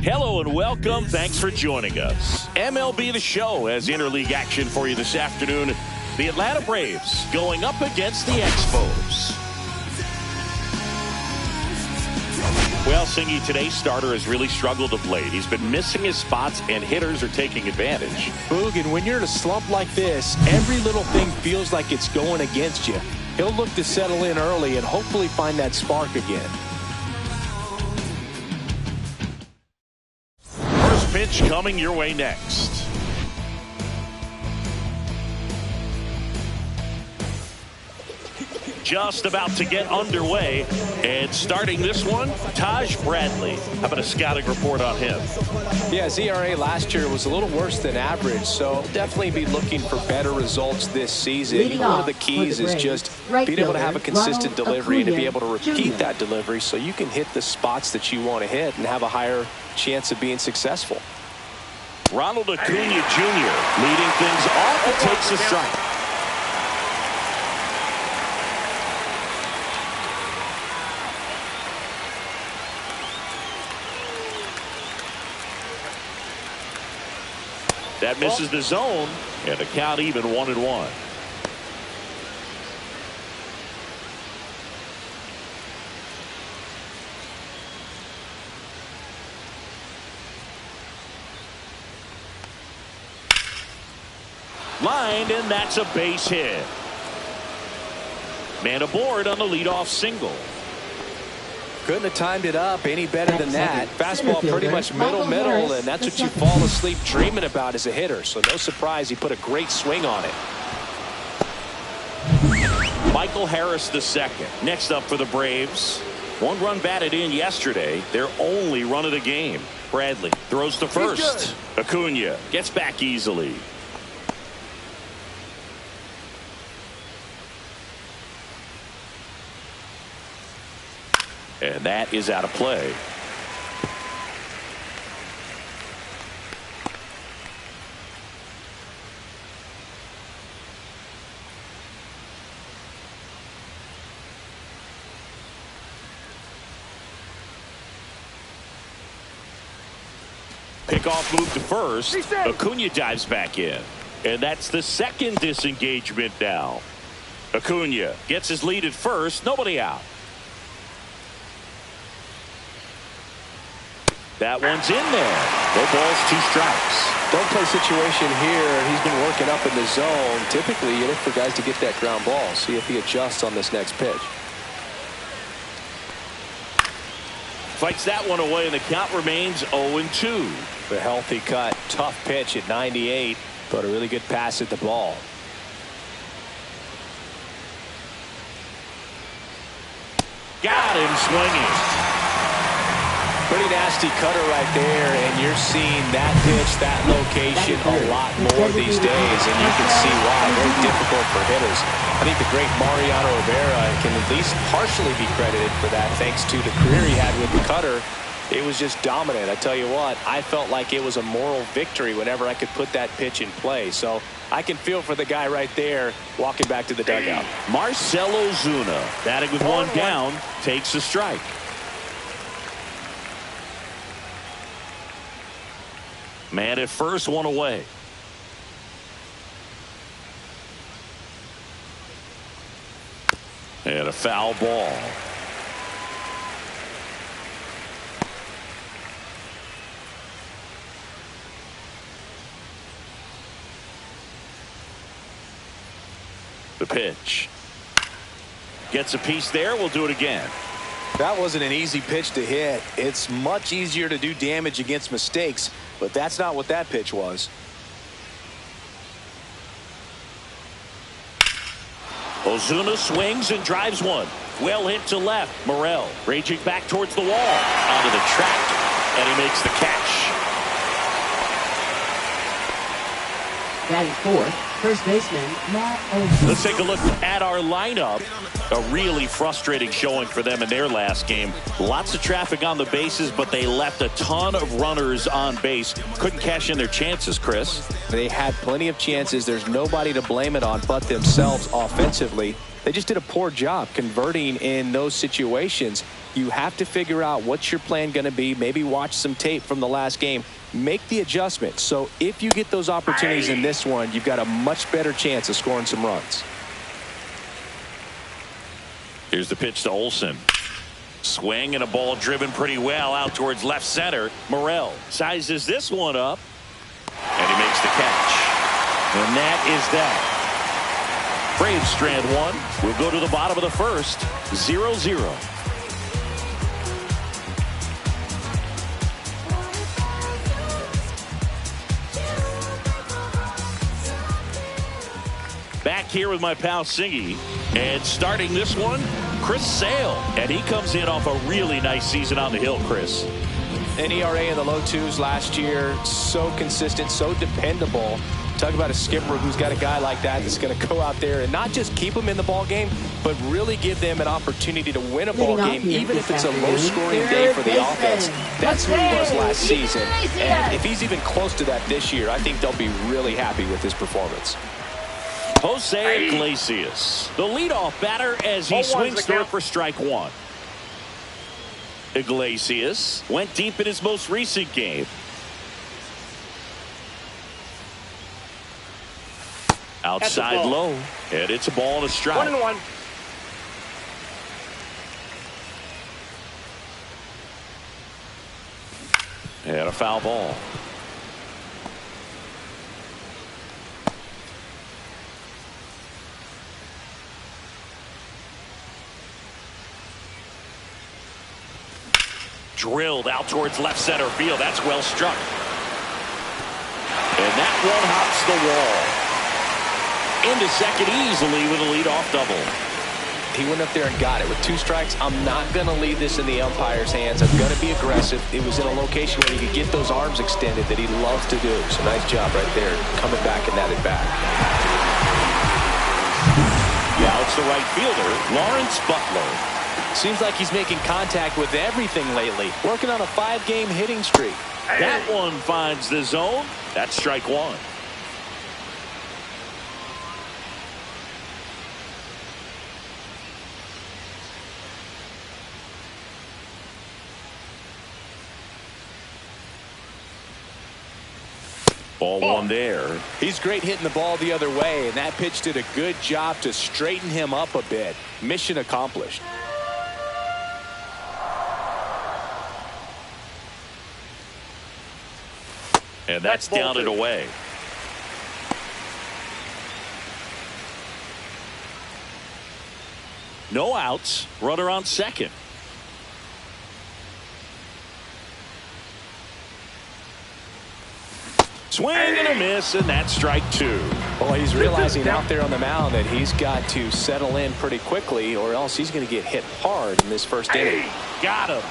Hello and welcome. Thanks for joining us. MLB The Show has interleague action for you this afternoon. The Atlanta Braves going up against the Expos. Well, Singy, today's starter has really struggled of late. He's been missing his spots, and hitters are taking advantage. Boog, and when you're in a slump like this, every little thing feels like it's going against you. He'll look to settle in early and hopefully find that spark again. First pitch coming your way next. Just about to get underway, and starting this one, Taj Bradley. How about a scouting report on him? Yeah, his ERA last year was a little worse than average, so definitely be looking for better results this season. One of the keys is just being able to have a consistent delivery and to be able to repeat that delivery so you can hit the spots that you want to hit and have a higher chance of being successful. Ronald Acuna Jr. leading things off and takes a strike. That misses the zone, and the count even 1-1. Lined, and that's a base hit. Man aboard on the leadoff single. Couldn't have timed it up any better than that. Fastball pretty much middle, and that's what you fall asleep dreaming about as a hitter. So no surprise he put a great swing on it. Michael Harris II. Next up for the Braves. One run batted in yesterday. Their only run of the game. Bradley throws to first. Acuna gets back easily. And that is out of play. Pickoff move to first. Acuna dives back in. And that's the second disengagement now. Acuna gets his lead at first. Nobody out. That one's in there. No balls, 2 strikes. Don't play situation here. He's been working up in the zone. Typically, you look for guys to get that ground ball. See if he adjusts on this next pitch. Fights that one away, and the count remains 0-2. The healthy cut. Tough pitch at 98, but a really good pass at the ball. Got him swinging. Pretty nasty cutter right there, and you're seeing that pitch, that location a lot more these days, and you can see why. Very difficult for hitters. I think the great Mariano Rivera can at least partially be credited for that thanks to the career he had with the cutter. It was just dominant. I tell you what, I felt like it was a moral victory whenever I could put that pitch in play. So I can feel for the guy right there walking back to the dugout. Marcell Ozuna, batting with one down, takes a strike. Man at first, one away. And a foul ball. The pitch. Gets a piece there. We'll do it again. That wasn't an easy pitch to hit. It's much easier to do damage against mistakes, but that's not what that pitch was. Ozuna swings and drives one. Well hit to left. Morel raging back towards the wall. Onto the track, and he makes the catch. Batting fourth, first baseman Matt Olson. Let's take a look at our lineup. A really frustrating showing for them in their last game. Lots of traffic on the bases, but they left a ton of runners on base. Couldn't cash in their chances, Chris. They had plenty of chances. There's nobody to blame it on but themselves offensively. They just did a poor job converting in those situations. You have to figure out what's your plan going to be. Maybe watch some tape from the last game. Make the adjustment. So if you get those opportunities in this one, you've got a much better chance of scoring some runs. Here's the pitch to Olsen. Swing and a ball driven pretty well out towards left center. Morel sizes this one up, and he makes the catch. And that is that. Braves strand one. We'll go to the bottom of the first. 0-0. Back here with my pal Singy. And starting this one, Chris Sale. And he comes in off a really nice season on the hill, Chris. An ERA in the low twos last year. So consistent, so dependable. Talk about a skipper who's got a guy like that that's going to go out there and not just keep them in the ball game, but really give them an opportunity to win a ball game, even if it's a low-scoring day for the offense. That's who he was last season. And if he's even close to that this year, I think they'll be really happy with his performance. Jose Iglesias, the leadoff batter, as he swings through for strike one. Iglesias went deep in his most recent game. Outside low, and it's a ball and a strike. 1-1. And a foul ball. Drilled out towards left center field. That's well struck. And that one hops the wall. Into second easily with a leadoff double. He went up there and got it. With 2 strikes, I'm not going to leave this in the umpire's hands. I'm going to be aggressive. It was in a location where he could get those arms extended that he loves to do. So nice job right there, coming back and that at bat. Now it's the right fielder, Lawrence Butler. Seems like he's making contact with everything lately. Working on a 5-game hitting streak. That one finds the zone. That's strike one. Ball one there. He's great hitting the ball the other way, and that pitch did a good job to straighten him up a bit. Mission accomplished. And that's down and away. No outs. Runner on second. Swing and a miss, and that's strike two. Well, he's realizing out there on the mound that he's got to settle in pretty quickly, or else he's going to get hit hard in this first inning. Got him.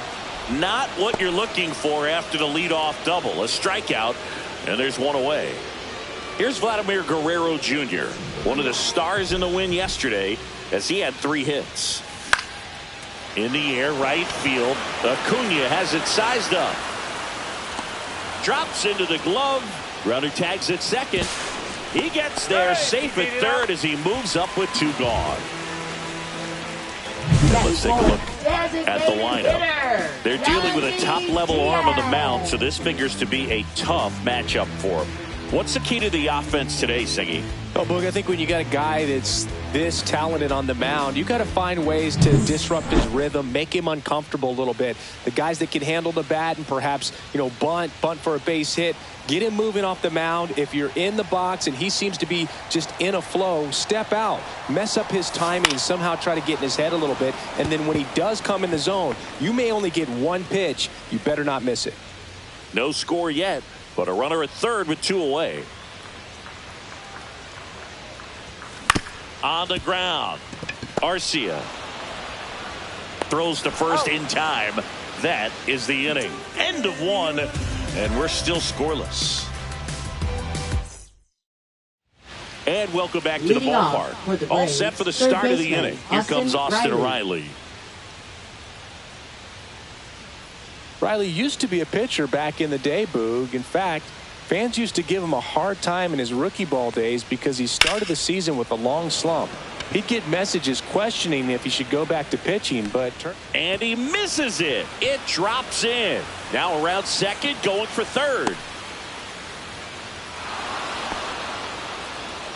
Not what you're looking for after the leadoff double. A strikeout, and there's one away. Here's Vladimir Guerrero Jr., one of the stars in the win yesterday, as he had 3 hits. In the air, right field. Acuna has it sized up. Drops into the glove. Runner tags at second. He gets there safe at third as he moves up with 2 gone. Let's take a look at the lineup. They're dealing with a top-level arm on the mound, so this figures to be a tough matchup for him. What's the key to the offense today, Singy? Oh, Boog, I think when you got a guy that's this talented on the mound, you got to find ways to disrupt his rhythm, make him uncomfortable a little bit. The guys that can handle the bat and perhaps, bunt for a base hit, get him moving off the mound. If you're in the box and he seems to be just in a flow, step out, mess up his timing, somehow try to get in his head a little bit. And then when he does come in the zone, you may only get 1 pitch. You better not miss it. No score yet, but a runner at third with 2 away. On the ground, Arcia throws to first in time. That is the inning. End of 1, and we're still scoreless. And And welcome back to the Leading off for the ballpark. All Braves, set for the third start of the baseman, inning. Here comes Austin Riley. Riley used to be a pitcher back in the day, Boog. In fact, fans used to give him a hard time in his rookie ball days because he started the season with a long slump. He'd get messages questioning if he should go back to pitching, but... And he misses it. It drops in. Now around second, going for third.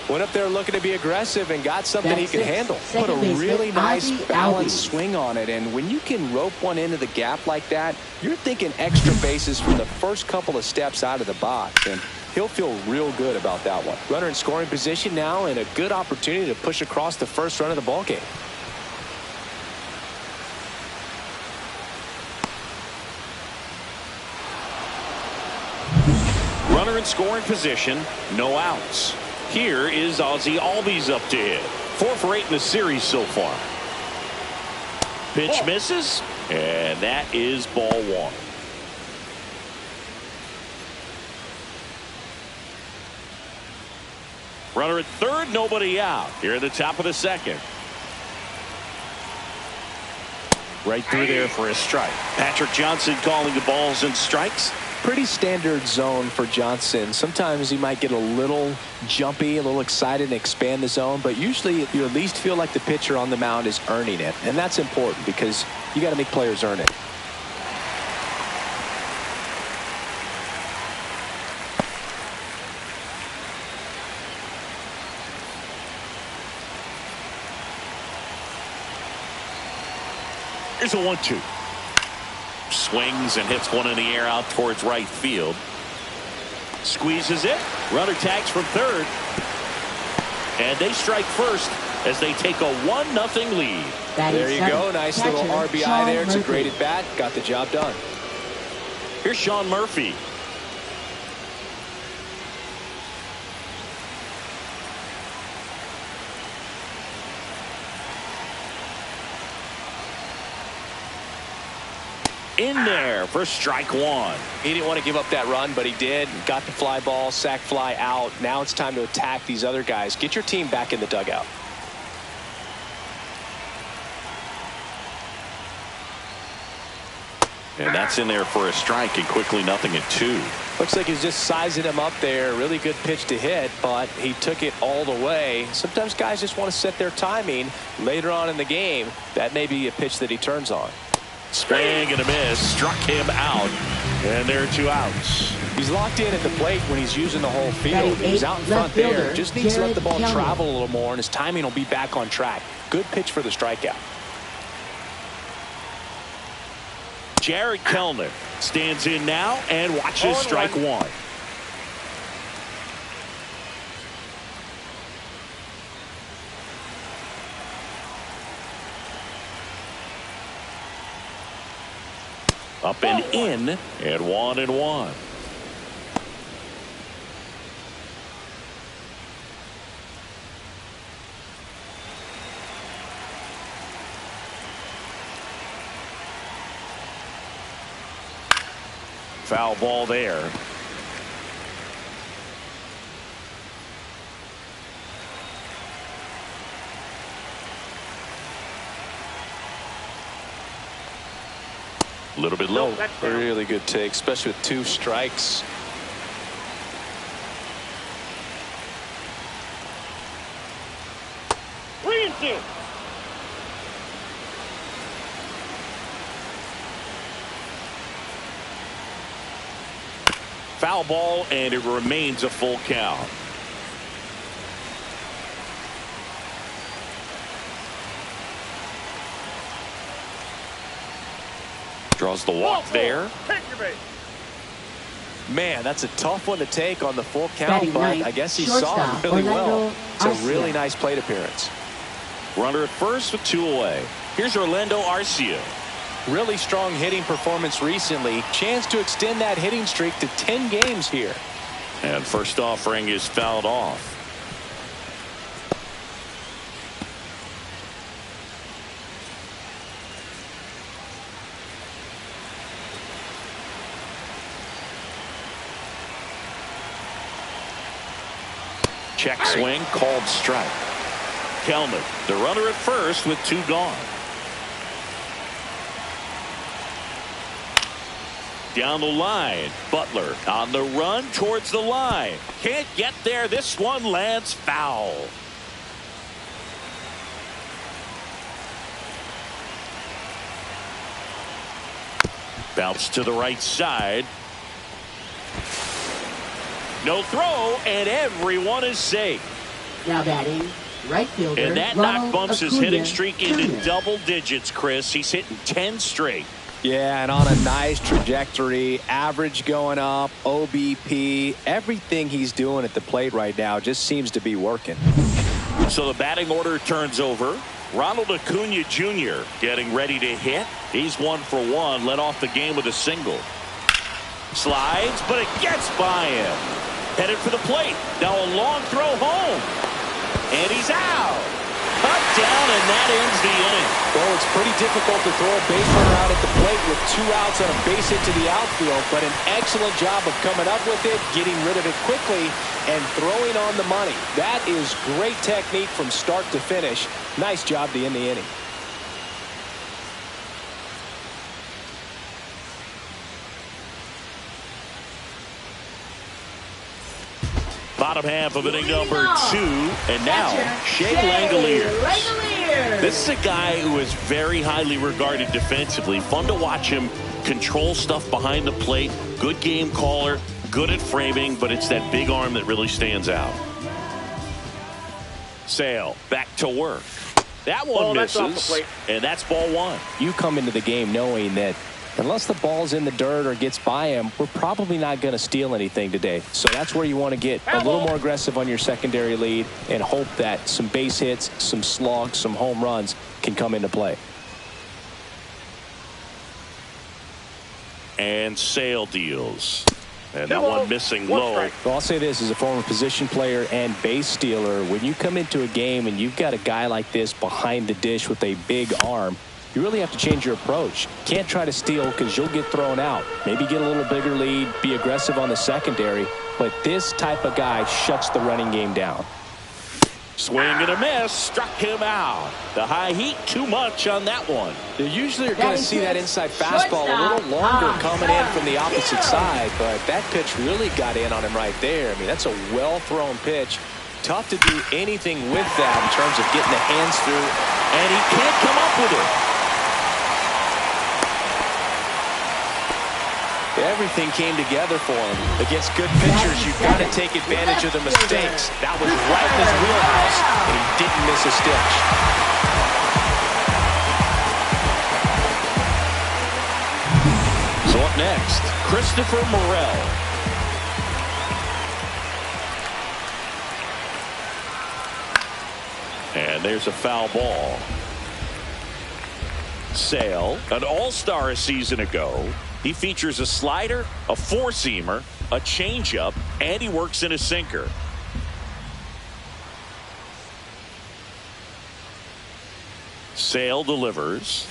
Went up there looking to be aggressive and got something he could handle. Put a Second really nice baseman, balanced swing on it. And when you can rope one into the gap like that, you're thinking extra bases from the first couple of steps out of the box. And he'll feel real good about that one. Runner in scoring position now and a good opportunity to push across the first run of the ball game. Runner in scoring position, no outs. Here is Ozzie Albies up to hit. 4 for 8 in the series so far. Pitch misses, and that is ball 1. Runner at third, nobody out. Here at the top of the second. Right through there for a strike. Patrick Johnson calling the balls and strikes. Pretty standard zone for Johnson. Sometimes he might get a little jumpy, a little excited and expand the zone, but usually you at least feel like the pitcher on the mound is earning it, and that's important because you got to make players earn it. Here's a 1-2. Swings and hits one in the air out towards right field. Squeezes it. Runner tags from third. And they strike first as they take a 1-0 lead. There you go. Nice little RBI there. It's a great at bat. Got the job done. Here's Sean Murphy. In there for strike 1. He didn't want to give up that run, but he did. Got the fly ball, sac fly out. Now it's time to attack these other guys. Get your team back in the dugout. And that's in there for a strike, and quickly 0-2. Looks like he's just sizing him up there. Really good pitch to hit, but he took it all the way. Sometimes guys just want to set their timing later on in the game. That may be a pitch that he turns on. Swing and a miss. Struck him out. And there are 2 outs. He's locked in at the plate when he's using the whole field. He's out in front there. Just needs to let the ball travel a little more, and his timing will be back on track. Good pitch for the strikeout. Jared Kellner stands in now and watches strike 1. Up and in, and 1-1. Foul ball there. A little bit low. Really good take, especially with 2 strikes. Foul ball, and it remains a full count. Draws the walk there. Man, that's a tough one to take on the full count, but I guess he saw it really well. It's a really nice plate appearance. Runner at first with 2 away. Here's Orlando Arcia. Really strong hitting performance recently. Chance to extend that hitting streak to 10 games here. And first offering is fouled off. Check swing called strike. Kelman, the runner at first with 2 gone. Down the line, Butler on the run towards the line. Can't get there. This one lands foul. Bounce to the right side. No throw, and everyone is safe. Now batting, right fielder. And that knock bumps his hitting streak into double digits, Chris. He's hitting 10 straight. Yeah, and on a nice trajectory, average going up, OBP, everything he's doing at the plate right now just seems to be working. So the batting order turns over. Ronald Acuna Jr. getting ready to hit. He's 1 for 1, led off the game with a single. Slides, but it gets by him. Headed for the plate. Now a long throw home. And he's out. Cut down, and that ends the inning. Well, it's pretty difficult to throw a base runner out at the plate with 2 outs and a base hit to the outfield, but an excellent job of coming up with it, getting rid of it quickly, and throwing on the money. That is great technique from start to finish. Nice job to end the inning. Bottom half of inning number 2, and now Shea Langoliers. This is a guy who is very highly regarded defensively. Fun to watch him control stuff behind the plate. Good game caller, good at framing, but it's that big arm that really stands out. Sale back to work. That one misses, and that's ball 1. You come into the game knowing that unless the ball's in the dirt or gets by him, we're probably not going to steal anything today. So that's where you want to get a little more aggressive on your secondary lead and hope that some base hits, some slugs, some home runs can come into play. And Sale deals. And that one missing low. Well, I'll say this, as a former position player and base stealer, when you come into a game and you've got a guy like this behind the dish with a big arm, you really have to change your approach. Can't try to steal because you'll get thrown out. Maybe get a little bigger lead, be aggressive on the secondary, but this type of guy shuts the running game down. Swing and a miss, struck him out. The high heat, too much on that one. You usually are going to see that inside fastball a little longer coming in from the opposite side, but that pitch really got in on him right there. I mean, that's a well-thrown pitch. Tough to do anything with that in terms of getting the hands through, and he can't come up with it. Everything came together for him. Against good pitchers, you've got to take advantage of the mistakes. That was right in his wheelhouse, and he didn't miss a stitch. So up next, Christopher Morel. And there's a foul ball. Sale, an all-star a season ago. He features a slider, a four-seamer, a changeup, and he works in a sinker. Sale delivers.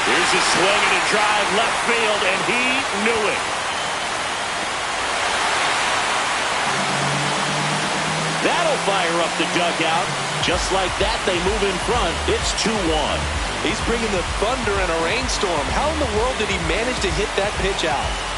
Here's a swing and a drive left field, and he knew it. That'll fire up the dugout. Just like that, they move in front. It's 2-1. He's bringing the thunder in a rainstorm. How in the world did he manage to hit that pitch out?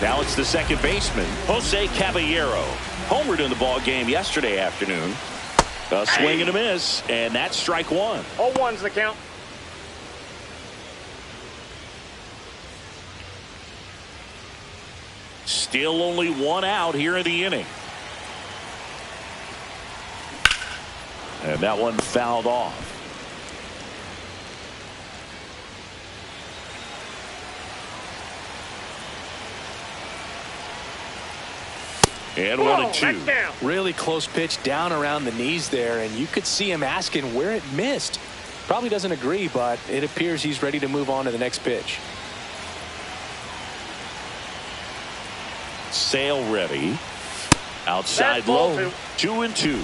Now it's the second baseman, Jose Caballero. Homered in the ball game yesterday afternoon. A swing and a miss, and that's strike one. 0-1's the count. Still only one out here in the inning. And that one fouled off. And 1-2. Really close pitch down around the knees there, and you could see him asking where it missed. Probably doesn't agree, but it appears he's ready to move on to the next pitch. Sale ready. Outside low. 2-2.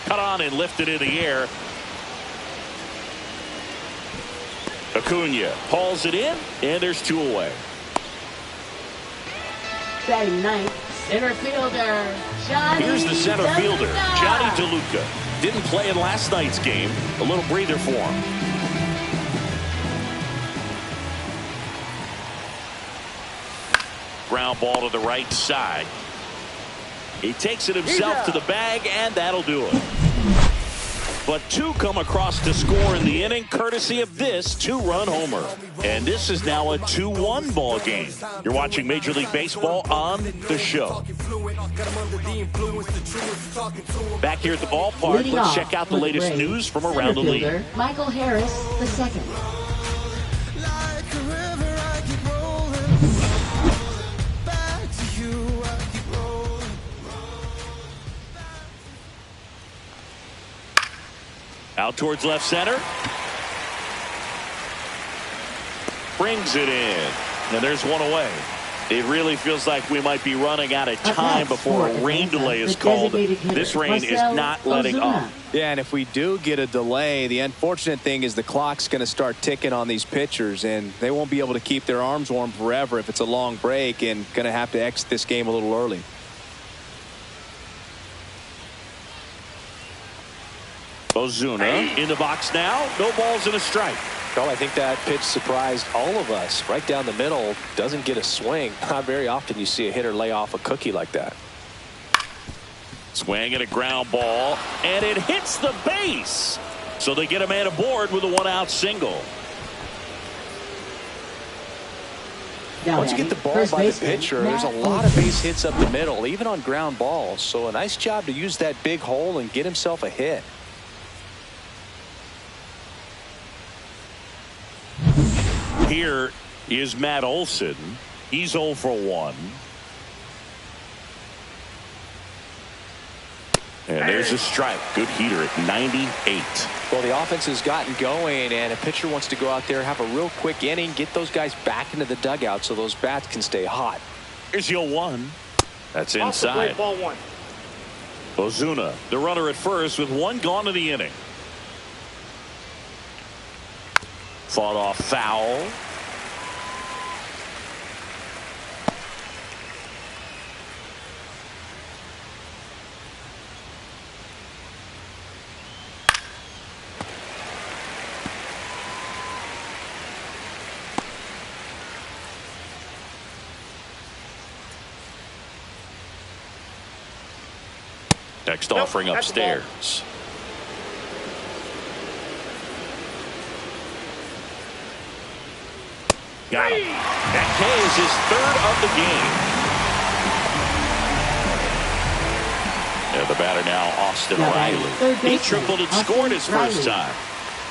Cut on and lifted in the air. Acuna hauls it in, and there's 2 away. Batting ninth, center fielder, Johnny. Here's the center fielder, DeLuca. Johnny DeLuca. Didn't play in last night's game. A little breather for him. Ground ball to the right side. He takes it himself to the bag, and that'll do it. But 2 come across to score in the inning, courtesy of this 2-run homer. And this is now a 2-1 ball game. You're watching Major League Baseball on the show. Back here at the ballpark, Leading let's off check out the with latest Braves, news from center around the fielder, league. Michael Harris II. Out towards left center. Brings it in. And there's 1 away. It really feels like we might be running out of time before a rain delay is called. This rain is not letting up. Yeah, and if we do get a delay, the unfortunate thing is the clock's going to start ticking on these pitchers, and they won't be able to keep their arms warm forever if it's a long break, and going to have to exit this game a little early. Ozuna in the box now. No balls and a strike. Well, I think that pitch surprised all of us. Right down the middle, doesn't get a swing. Not very often you see a hitter lay off a cookie like that. Swing and a ground ball, and it hits the base. So they get a man aboard with a 1-out single. Now Once you get the ball by the pitcher, there's a lot of base hits up the middle, even on ground balls. So a nice job to use that big hole and get himself a hit. Here is Matt Olson. He's 0 for 1. And there's a strike. Good heater at 98. Well, the offense has gotten going, and a pitcher wants to go out there, have a real quick inning, get those guys back into the dugout so those bats can stay hot. Here's your 1. That's inside. Ball 1. Ozuna, the runner at first with 1 gone in the inning. Fought off foul. Next offering upstairs. Got him. That K is his 3rd of the game. And the batter now, Austin Riley. He tripled and scored his first time.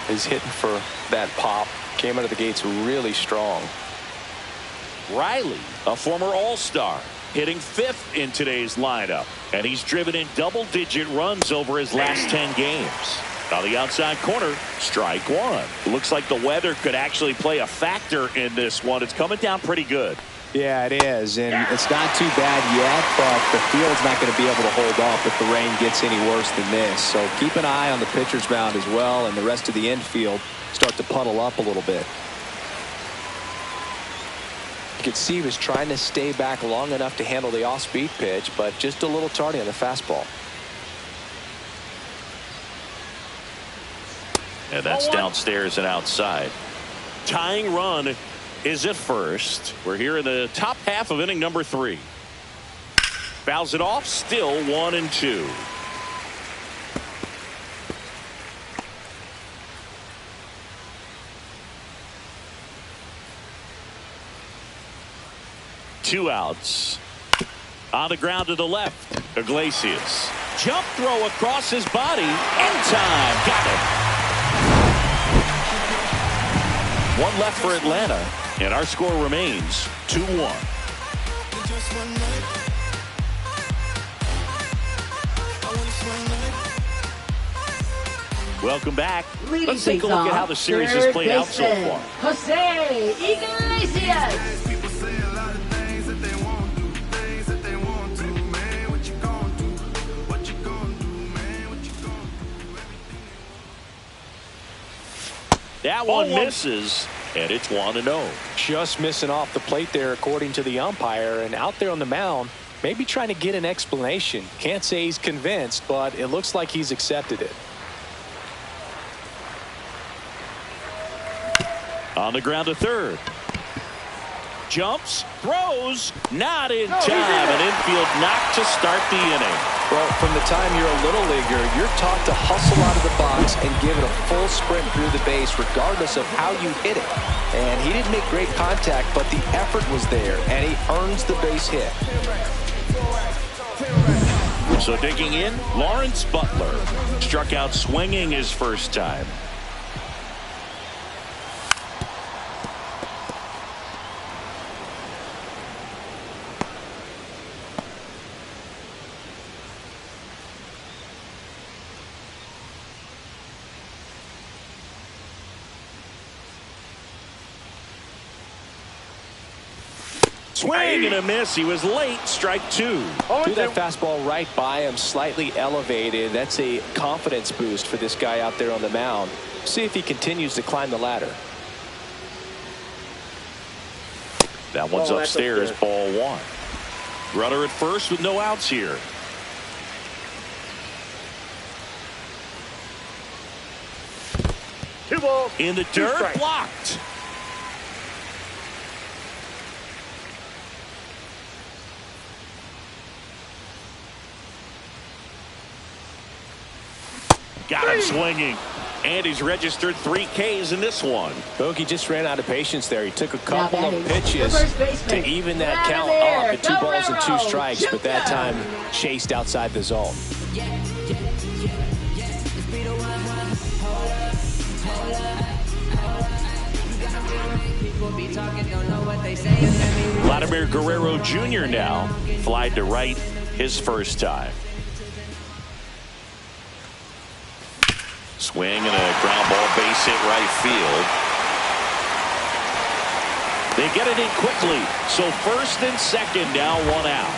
He's hitting for that pop. Came out of the gates really strong. Riley, a former All-Star, hitting 5th in today's lineup. And he's driven in double-digit runs over his last 10 games. On the outside corner, strike 1. Looks like the weather could actually play a factor in this one. It's coming down pretty good. Yeah, it is, and it's not too bad yet, but the field's not going to be able to hold up if the rain gets any worse than this. So keep an eye on the pitcher's mound as well, and the rest of the infield start to puddle up a little bit. You could see he was trying to stay back long enough to handle the off-speed pitch, but just a little tardy on the fastball. And that's downstairs and outside. Tying run is at first. We're here in the top half of inning number 3. Fouls it off, still 1-2. Two outs. On the ground to the left, Iglesias. Jump throw across his body. In time. Got it. One left for Atlanta, and our score remains 2-1. Welcome back. Let's take a look at how the series has played out so far. Jose Iglesias. That one misses, and it's 1-0. Just missing off the plate there, according to the umpire, and out there on the mound, maybe trying to get an explanation. Can't say he's convinced, but it looks like he's accepted it. On the ground to third. Jumps, throws, not in time. An infield knock to start the inning. Well, from the time you're a little leaguer, you're taught to hustle out of the box and give it a full sprint through the base regardless of how you hit it. And he didn't make great contact, but the effort was there, and he earns the base hit. So digging in, Lawrence Butler struck out swinging his first time. Swing and a miss. He was late. Strike two. Threw that fastball right by him, slightly elevated. That's a confidence boost for this guy out there on the mound. See if he continues to climb the ladder. That one's upstairs. Ball one. Runner at first with no outs here. Two balls. In the dirt. Blocked. Got him swinging. And he's registered 3 Ks in this one. Bogey just ran out of patience there. He took a couple of pitches to even that count up at 2 balls and 2 strikes, but that time chased outside the zone. Vladimir Guerrero Jr. now flied to right his first time. Swing and a ground ball, base hit right field. They get it in quickly. So first and second now, 1 out.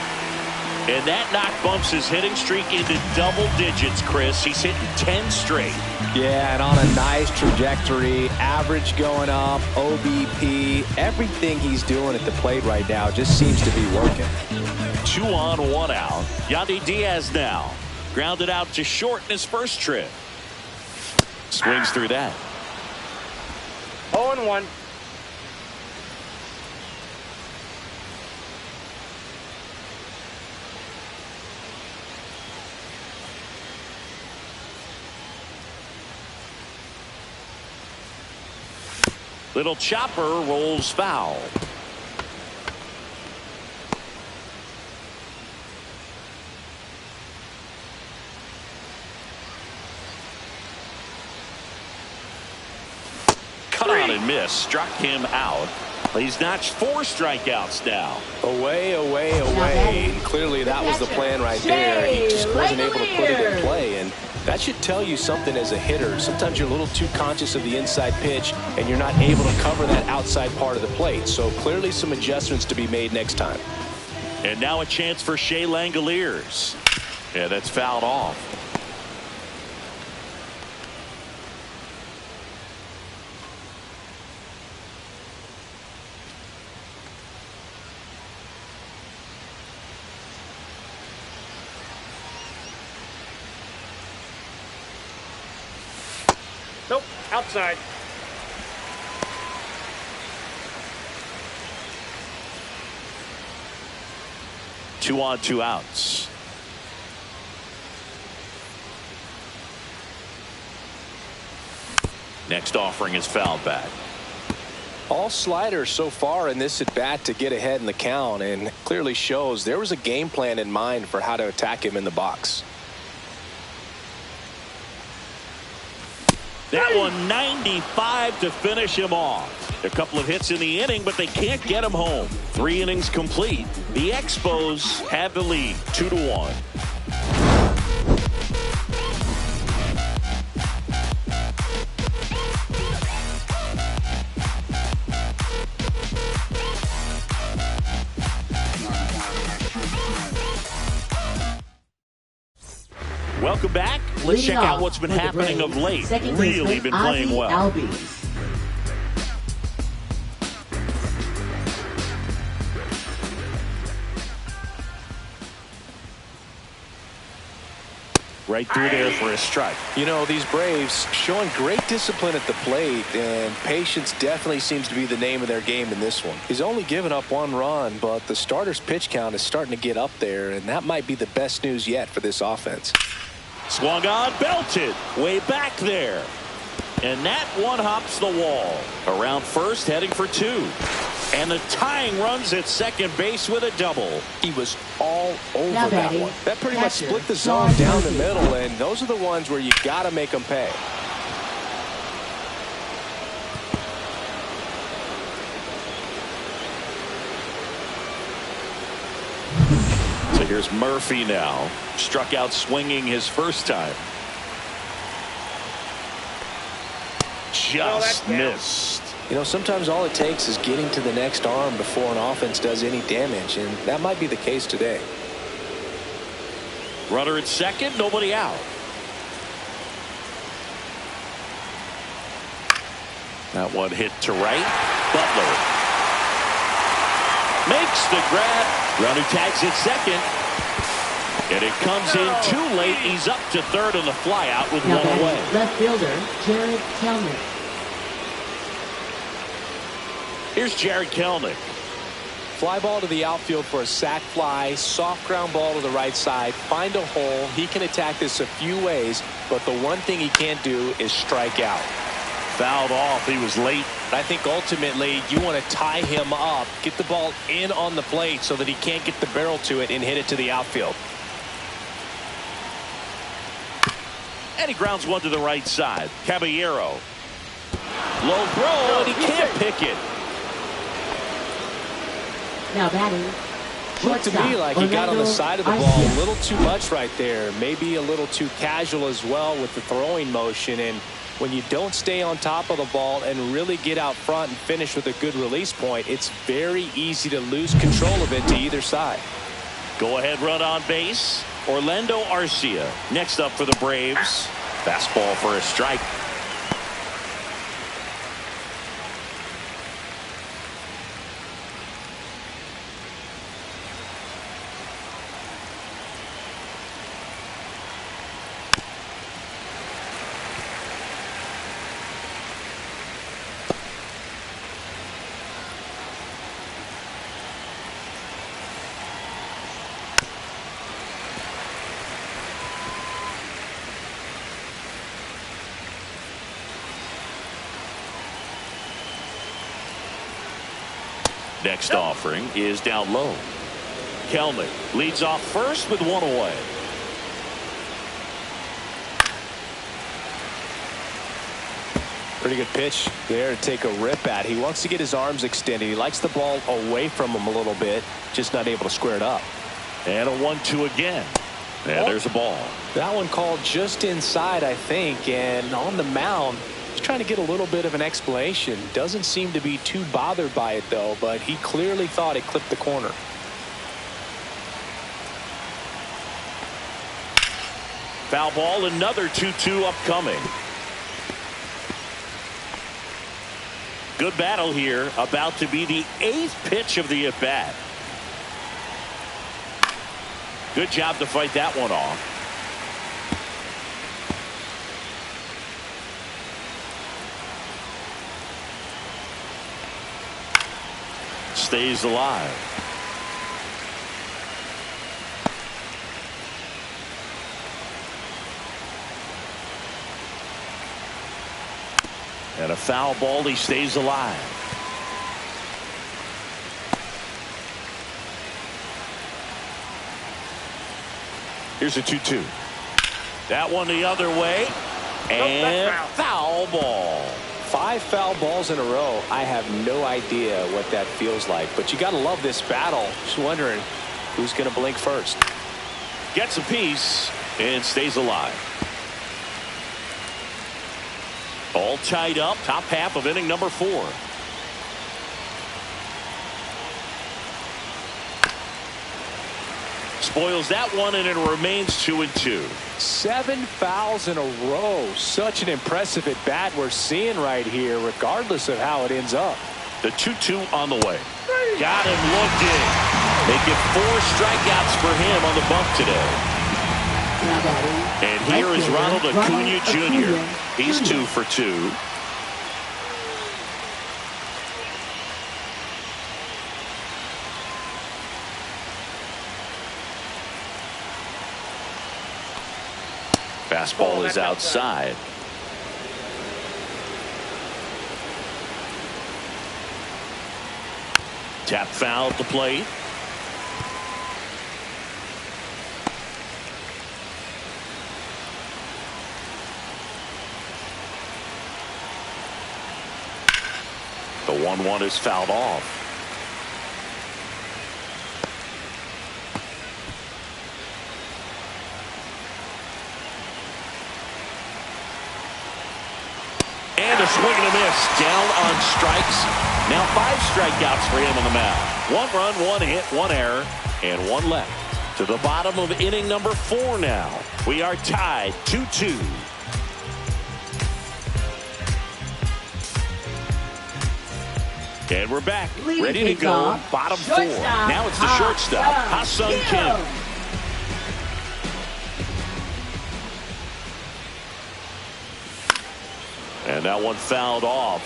And that knock bumps his hitting streak into double digits, Chris. He's hitting 10 straight. Yeah, and on a nice trajectory. Average going up, OBP. Everything he's doing at the plate right now just seems to be working. 2 on, 1 out. Yandy Diaz now grounded out to short in his first trip. Swings through that. 0-1. Little chopper rolls foul. Cut on and miss. Struck him out. He's notched 4 strikeouts now. Away, away, away. And clearly that was the plan right there. He just wasn't able to put it in play. And that should tell you something as a hitter. Sometimes you're a little too conscious of the inside pitch and you're not able to cover that outside part of the plate. So clearly some adjustments to be made next time. And now a chance for Shea Langoliers. Yeah, that's fouled off. Nope, outside. Two on, 2 outs. Next offering is fouled back. All sliders so far in this at bat to get ahead in the count, and clearly shows there was a game plan in mind for how to attack him in the box. That one 95 to finish him off. A couple of hits in the inning, but they can't get him home. 3 innings complete. The Expos have the lead 2-1. Welcome back. Let's check out what's been happening of late. Really been playing well. Right through there for a strike. You know, these Braves showing great discipline at the plate, and patience definitely seems to be the name of their game in this one. He's only given up 1 run, but the starter's pitch count is starting to get up there, and that might be the best news yet for this offense. Swung on, belted, way back there. And that one hops the wall. Around first, heading for 2. And the tying runs at second base with a double. He was all over that one. That pretty much split the zone down the middle, and those are the ones where you got to make them pay. So here's Murphy now. Struck out swinging his first time. Just missed. You know, sometimes all it takes is getting to the next arm before an offense does any damage, and that might be the case today. Runner at second, nobody out. That one hit to right. Butler makes the grab. Runner tags at second. And it comes in too late. He's up to third on the fly out with 1 away. Left fielder, Jared Kelnick. Here's Jared Kelnick. Fly ball to the outfield for a sac fly. Soft ground ball to the right side. Find a hole. He can attack this a few ways, but the one thing he can't do is strike out. Fouled off. He was late. I think ultimately you want to tie him up, get the ball in on the plate so that he can't get the barrel to it and hit it to the outfield. And he grounds one to the right side. Caballero. Low throw, and he can't pick it. Now batting. Looked to me like he got on the side of the ball a little too much right there. Maybe a little too casual as well with the throwing motion. And when you don't stay on top of the ball and really get out front and finish with a good release point, it's very easy to lose control of it to either side. Go ahead run on base. Orlando Arcia next up for the Braves. Fastball for a strike. Next offering is down low. Kelnick leads off first with 1 away. Pretty good pitch there to take a rip at. He wants to get his arms extended. He likes the ball away from him a little bit, just not able to square it up. And a 1-2 again. And there's a ball. That one called just inside, I think, and on the mound, he's trying to get a little bit of an explanation. Doesn't seem to be too bothered by it, though, but he clearly thought it clipped the corner. Foul ball, another 2-2 upcoming. Good battle here, about to be the 8th pitch of the at-bat. Good job to fight that one off. Stays alive. And a foul ball, he stays alive. Here's a 2-2. That one the other way. And foul ball. 5 foul balls in a row. I have no idea what that feels like, but you got to love this battle. Just wondering who's going to blink first. Gets a piece and stays alive. All tied up, top half of inning number 4. Spoils that one, and it remains 2-2. 7 fouls in a row. Such an impressive at bat we're seeing right here, regardless of how it ends up. The 2-2 on the way. Got him looking. Make it 4 strikeouts for him on the bump today. And here is Ronald Acuna Jr. He's 2 for 2. Fastball is outside. Tap foul at the plate. The 1-1 is fouled off. And a swing and a miss. Down on strikes. Now 5 strikeouts for him on the mound. 1 run, 1 hit, 1 error, and 1 left. To the bottom of inning number 4 now. We are tied 2-2. And we're back. Ready to go. Bottom 4. Now it's the shortstop, Ha-Sung Kim. And that one fouled off.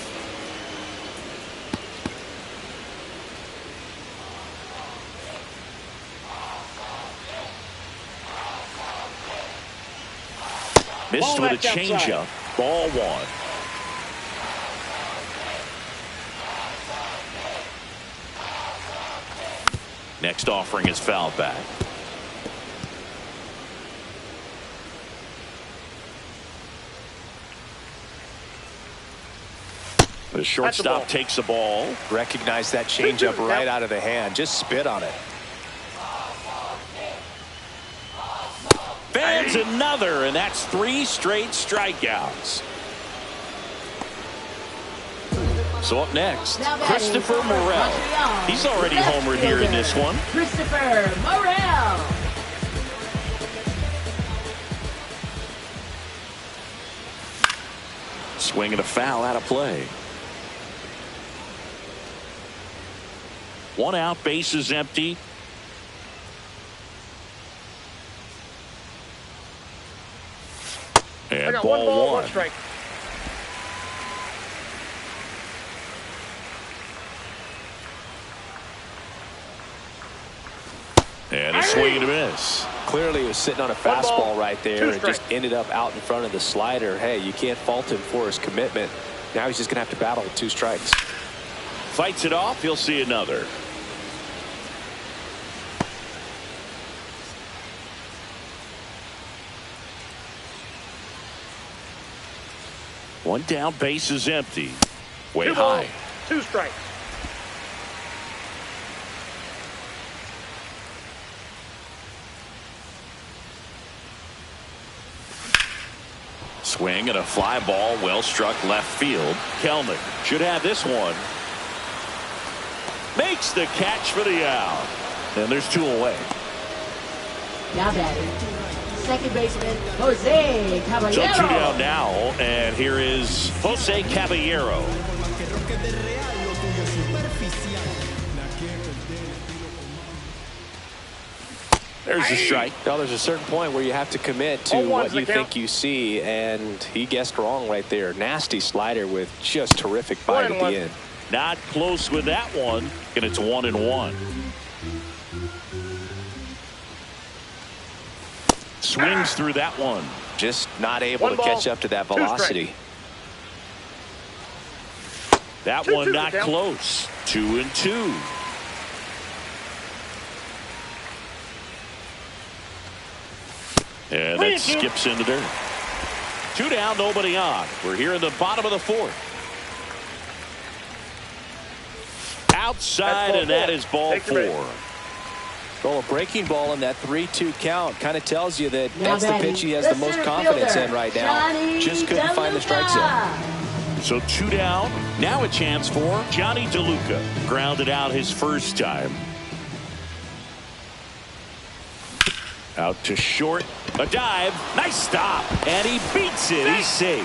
Missed with a changeup. Ball 1. Next offering is fouled back. The shortstop takes the ball. Recognize that changeup right out of the hand. Just spit on it. Fans another, and that's 3 straight strikeouts. So up next, Christopher Morel. He's already homered here in this one. Christopher Morel. Swing and a foul out of play. 1 out, bases empty. And ball 1. 1 strike. And a swing and a miss. Clearly he was sitting on a fastball right there and just ended up out in front of the slider. Hey, you can't fault him for his commitment. Now he's just going to have to battle with 2 strikes. Fights it off. He'll see another. One down, base is empty. Way 2 high. balls, 2 strikes. Swing and a fly ball, well struck left field. Kelnick should have this one. Makes the catch for the out. And there's 2 away. Now batting, second baseman Jose Caballero. So 2 down now, and here is Jose Caballero. There's a strike. Now there's a certain point where you have to commit to what you think you see, and he guessed wrong right there. Nasty slider with just terrific bite at the end. Not close with that one, and it's 1-1. Swings through that one. Just not able to catch up to that velocity. That one not close. 2-2. And it skips into dirt. Two down, nobody on. We're here in the bottom of the fourth. Outside, and that is ball four. Well, a breaking ball in that 3-2 count kind of tells you that Now that's the pitch he has the most confidence in right now. Just couldn't find the strike zone. So two down. Now a chance for Johnny DeLuca. Grounded out his first time. Out to short. A dive. Nice stop. And he beats it. He's safe.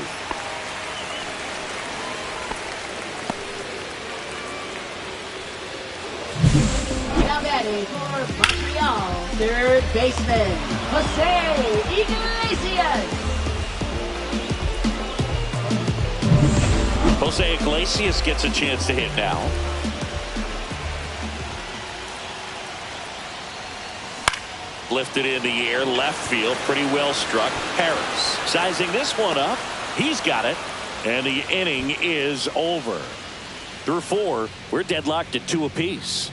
Now batting for Montreal, third baseman, Jose Iglesias. Jose Iglesias gets a chance to hit now. Lifted in the air, left field, pretty well struck. Harris sizing this one up. He's got it. And the inning is over. Through four, we're deadlocked at 2 apiece.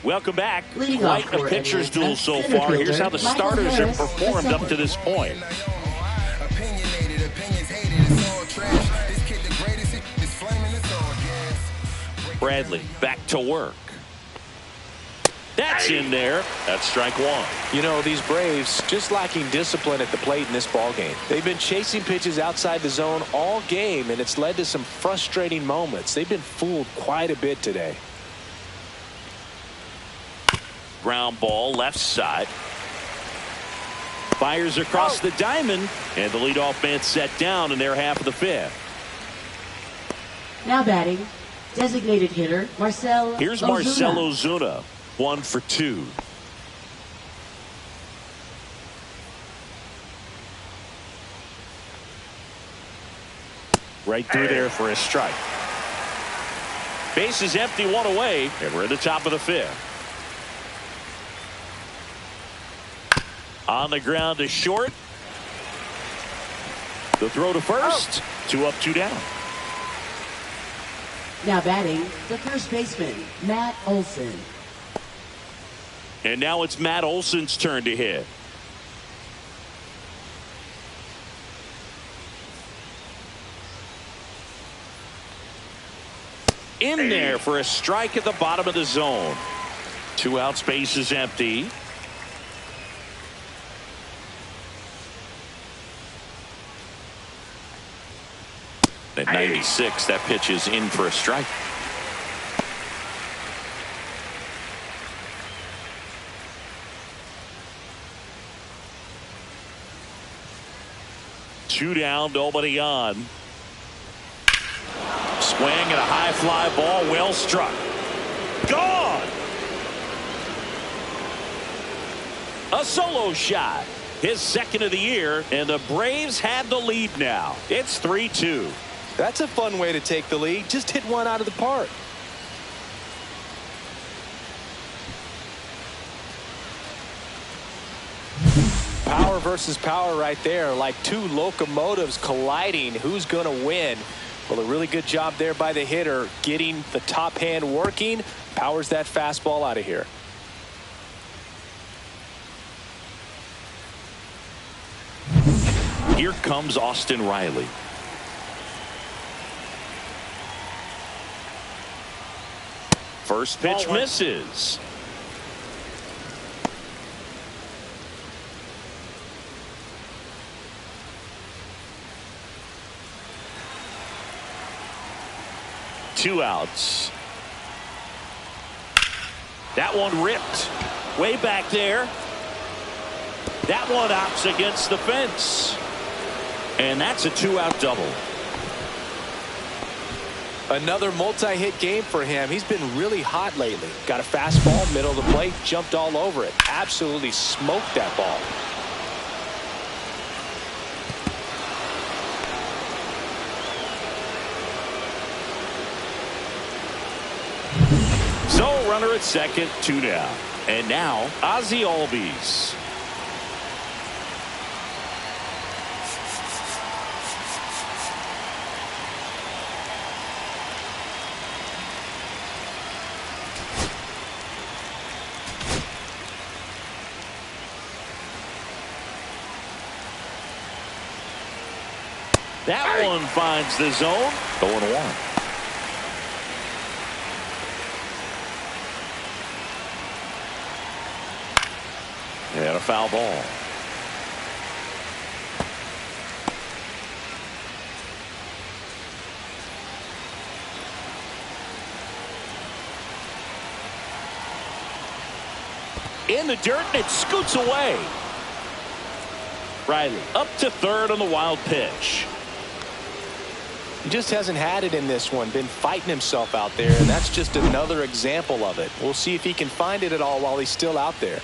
Welcome back. Quite a pitcher's duel so far. Here's how the starters have performed up to this point. Bradley back to work. That's in there. That's strike one. You know, these Braves just lacking discipline at the plate in this ball game. They've been chasing pitches outside the zone all game, and it's led to some frustrating moments. They've been fooled quite a bit today. Ground ball left side. Fires across the diamond, and the leadoff man set down in their half of the fifth. Now batting, designated hitter Marcell Ozuna. Here's Marcell Ozuna, 1 for 2. Right through there for a strike. Base is empty, 1 away, and we're at the top of the fifth. On the ground to short. The throw to first. 2 up, 2 down. Now batting, the first baseman, Matt Olson. And now it's Matt Olson's turn to hit. In there for a strike at the bottom of the zone. 2 outs, base is empty. At 96, that pitch is in for a strike. Two down, nobody on. Swing and a high fly ball, well struck. Gone! A solo shot. His second of the year, and the Braves have the lead now. It's 3-2. That's a fun way to take the lead. Just hit one out of the park. Power versus power right there, like two locomotives colliding. Who's going to win? Well, a really good job there by the hitter, getting the top hand working. Powers that fastball out of here. Here comes Austin Riley. First pitch misses. Two outs. That one ripped way back there. That one opts against the fence. And that's a 2-out double. Another multi-hit game for him. He's been really hot lately. Got a fastball, middle of the plate, jumped all over it. Absolutely smoked that ball. So runner at second, 2 down. And now Ozzie Albies. That one finds the zone. 0-1. And a foul ball. In the dirt, and it scoots away. Riley up to third on the wild pitch. He just hasn't had it in this one. Been fighting himself out there, and that's just another example of it. We'll see if he can find it at all while he's still out there.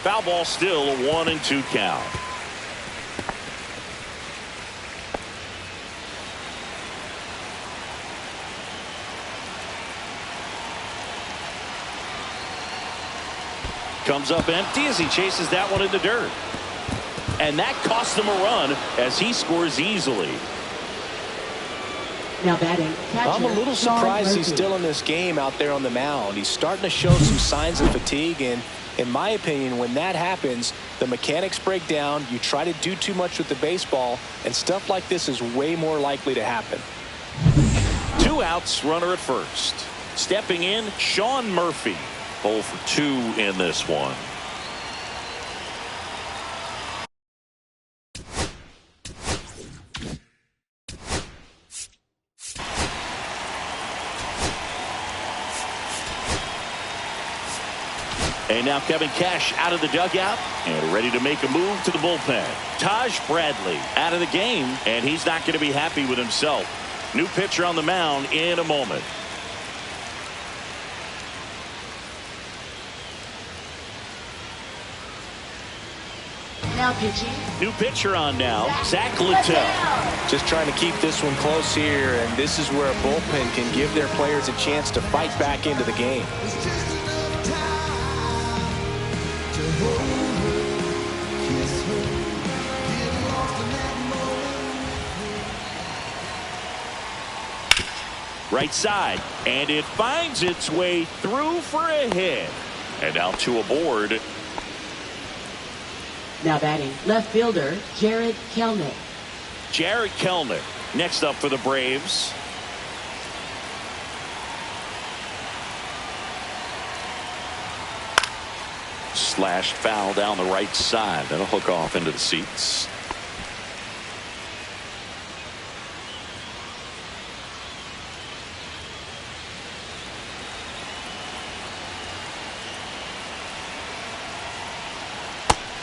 Foul ball, still a 1-2 count. Comes up empty as he chases that one in the dirt. And that cost him a run as he scores easily. Now batting, catcher, I'm a little surprised he's still in this game out there on the mound. He's starting to show some signs of fatigue, and in my opinion, when that happens, the mechanics break down. You try to do too much with the baseball, and stuff like this is way more likely to happen. 2 outs, runner at first. Stepping in, Sean Murphy. 0 for 2 in this one. And now Kevin Cash out of the dugout and ready to make a move to the bullpen. Taj Bradley out of the game, and he's not going to be happy with himself. New pitcher on the mound in a moment. Now pitching. New pitcher on now, Zach Littell. Just trying to keep this one close here, and this is where a bullpen can give their players a chance to fight back into the game. Right side, and it finds its way through for a hit. And now 2 aboard. Now batting, left fielder, Jared Kelnick. Jared Kelnick next up for the Braves. Slashed foul down the right side. That'll hook off into the seats.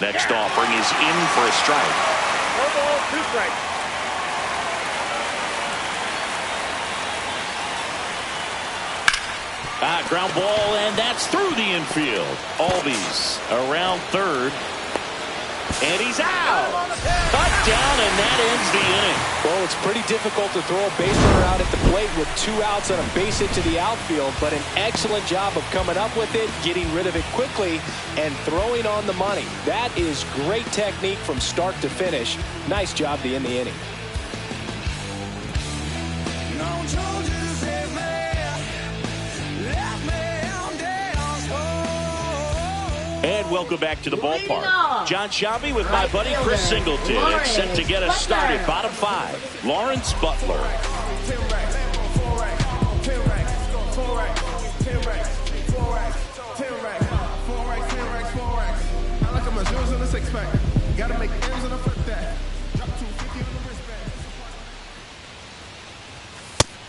Next offering is in for a strike. 2 strikes. Ground ball, and that's through the infield. Albies around third. And he's out. Cut down, and that ends the inning. Well, it's pretty difficult to throw a base runner out at the plate with 2 outs and a base hit to the outfield, but an excellent job of coming up with it, getting rid of it quickly, and throwing on the money. That is great technique from start to finish. Nice job to end the inning. And welcome back to the ballpark. John Shabby with my buddy Chris Singleton. It's set to get us started. Bottom 5, Lawrence Butler.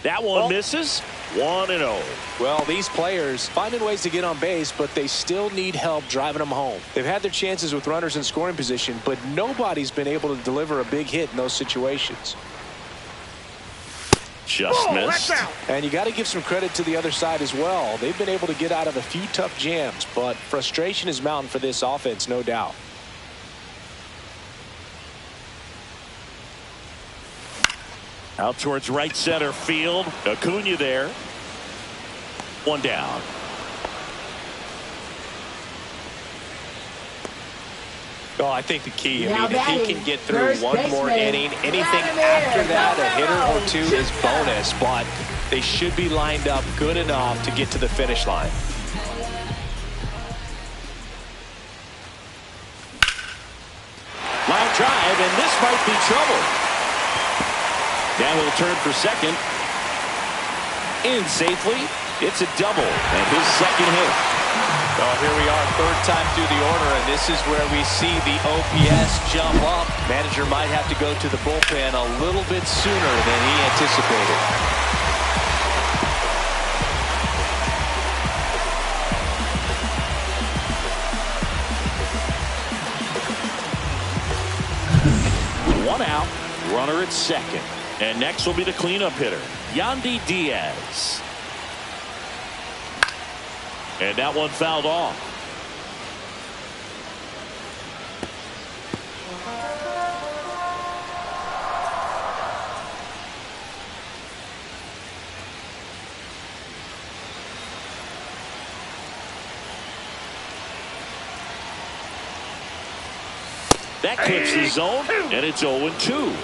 That one misses. 1-0. Well, these players finding ways to get on base, but they still need help driving them home. They've had their chances with runners in scoring position, but nobody's been able to deliver a big hit in those situations. Just missed. And you got to give some credit to the other side as well. They've been able to get out of a few tough jams, but frustration is mounting for this offense, no doubt. Out towards right center field. Acuna there. 1 down. Oh, I think the key, Now if he can get through one more inning, anything after that, a hitter or two is bonus, but they should be lined up good enough to get to the finish line. Line drive, and this might be trouble. Now he'll turn for second. In safely. It's a double, and his second hit. Well, here we are, third time through the order, and this is where we see the OPS jump up. Manager might have to go to the bullpen a little bit sooner than he anticipated. One out, runner at second. And next will be the cleanup hitter, Yandy Diaz. And that one fouled off. That clips the zone, and it's 0-2.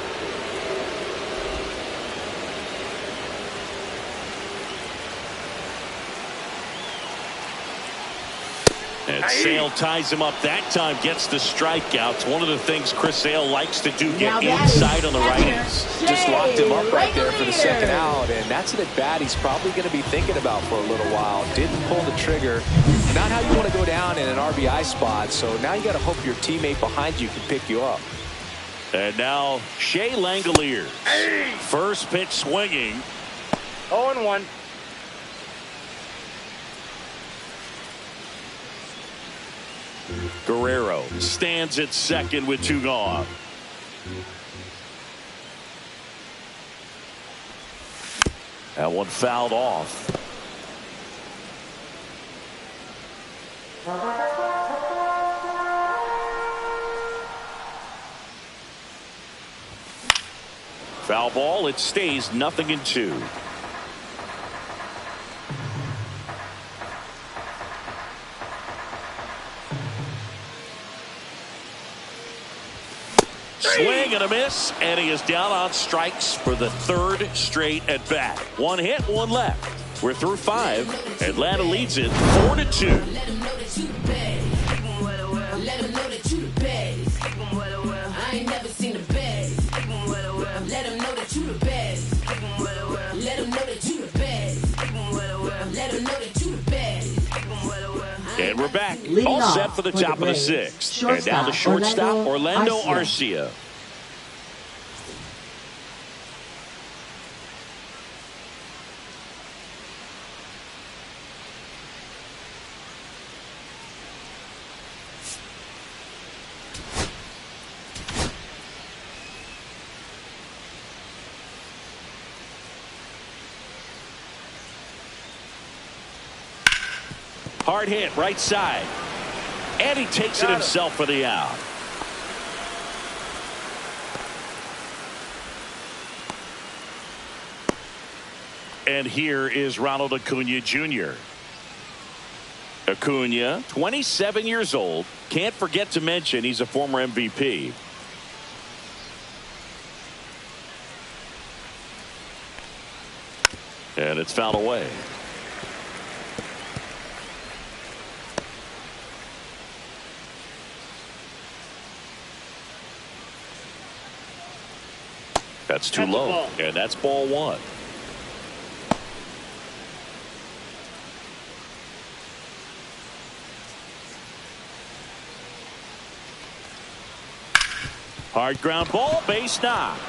And Sale ties him up that time, gets the strikeouts. One of the things Chris Sale likes to do, get inside on the righties. Just locked him up right there for the second out, and that's an at-bat he's probably going to be thinking about for a little while. Didn't pull the trigger. Not how you want to go down in an RBI spot, so now you got to hope your teammate behind you can pick you up. And now Shea Langoliers. First pitch swinging. 0-1. Guerrero stands at second with 2 gone. That one fouled off. Foul ball. It stays 0-2. Swing and a miss, and he is down on strikes for the third straight at bat. 1 hit, 1 left. We're through 5. Atlanta leads it 4-2. And we're back. All set for the top of the 6th. And now the shortstop, Orlando Arcia. Hard hit right side. And he takes it himself for the out. And here is Ronald Acuna Jr. Acuna, 27 years old. Can't forget to mention he's a former MVP. And it's fouled away. That's too low, and that's ball 1. Hard ground ball, base knock.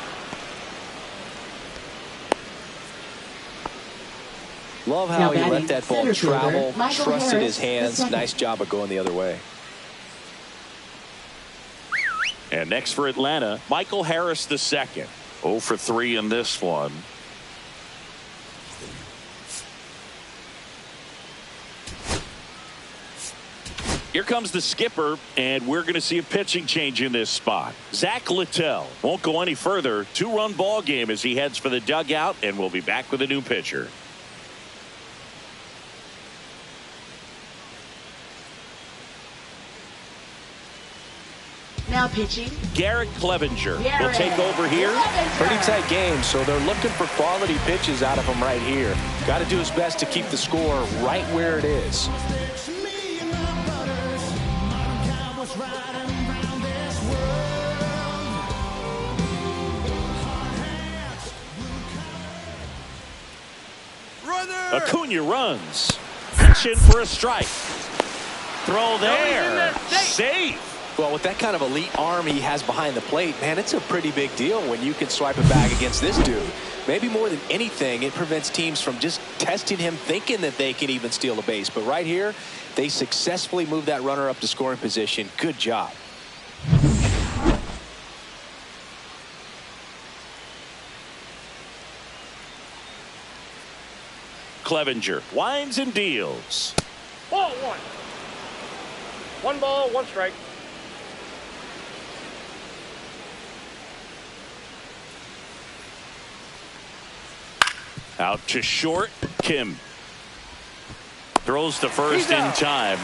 Love how he let that ball travel, trusted his hands. Nice job of going the other way. And next for Atlanta, Michael Harris the second. 0 for 3 in this one. Here comes the skipper, and we're going to see a pitching change in this spot. Zach Littell won't go any further. 2-run ball game as he heads for the dugout, and we'll be back with a new pitcher. Now pitching. Garrett Clevenger will take over here. Pretty tight game, so they're looking for quality pitches out of him right here. Got to do his best to keep the score right where it is. Acuna runs. Pitching for a strike. Throw there. Safe. Well, with that kind of elite arm he has behind the plate, man, it's a pretty big deal when you can swipe it back against this dude. Maybe more than anything, it prevents teams from just testing him, thinking that they can even steal a base. But right here, they successfully move that runner up to scoring position. Good job. Clevenger winds and deals. Ball one. One ball, one strike. Out to short. Kim throws to first in time.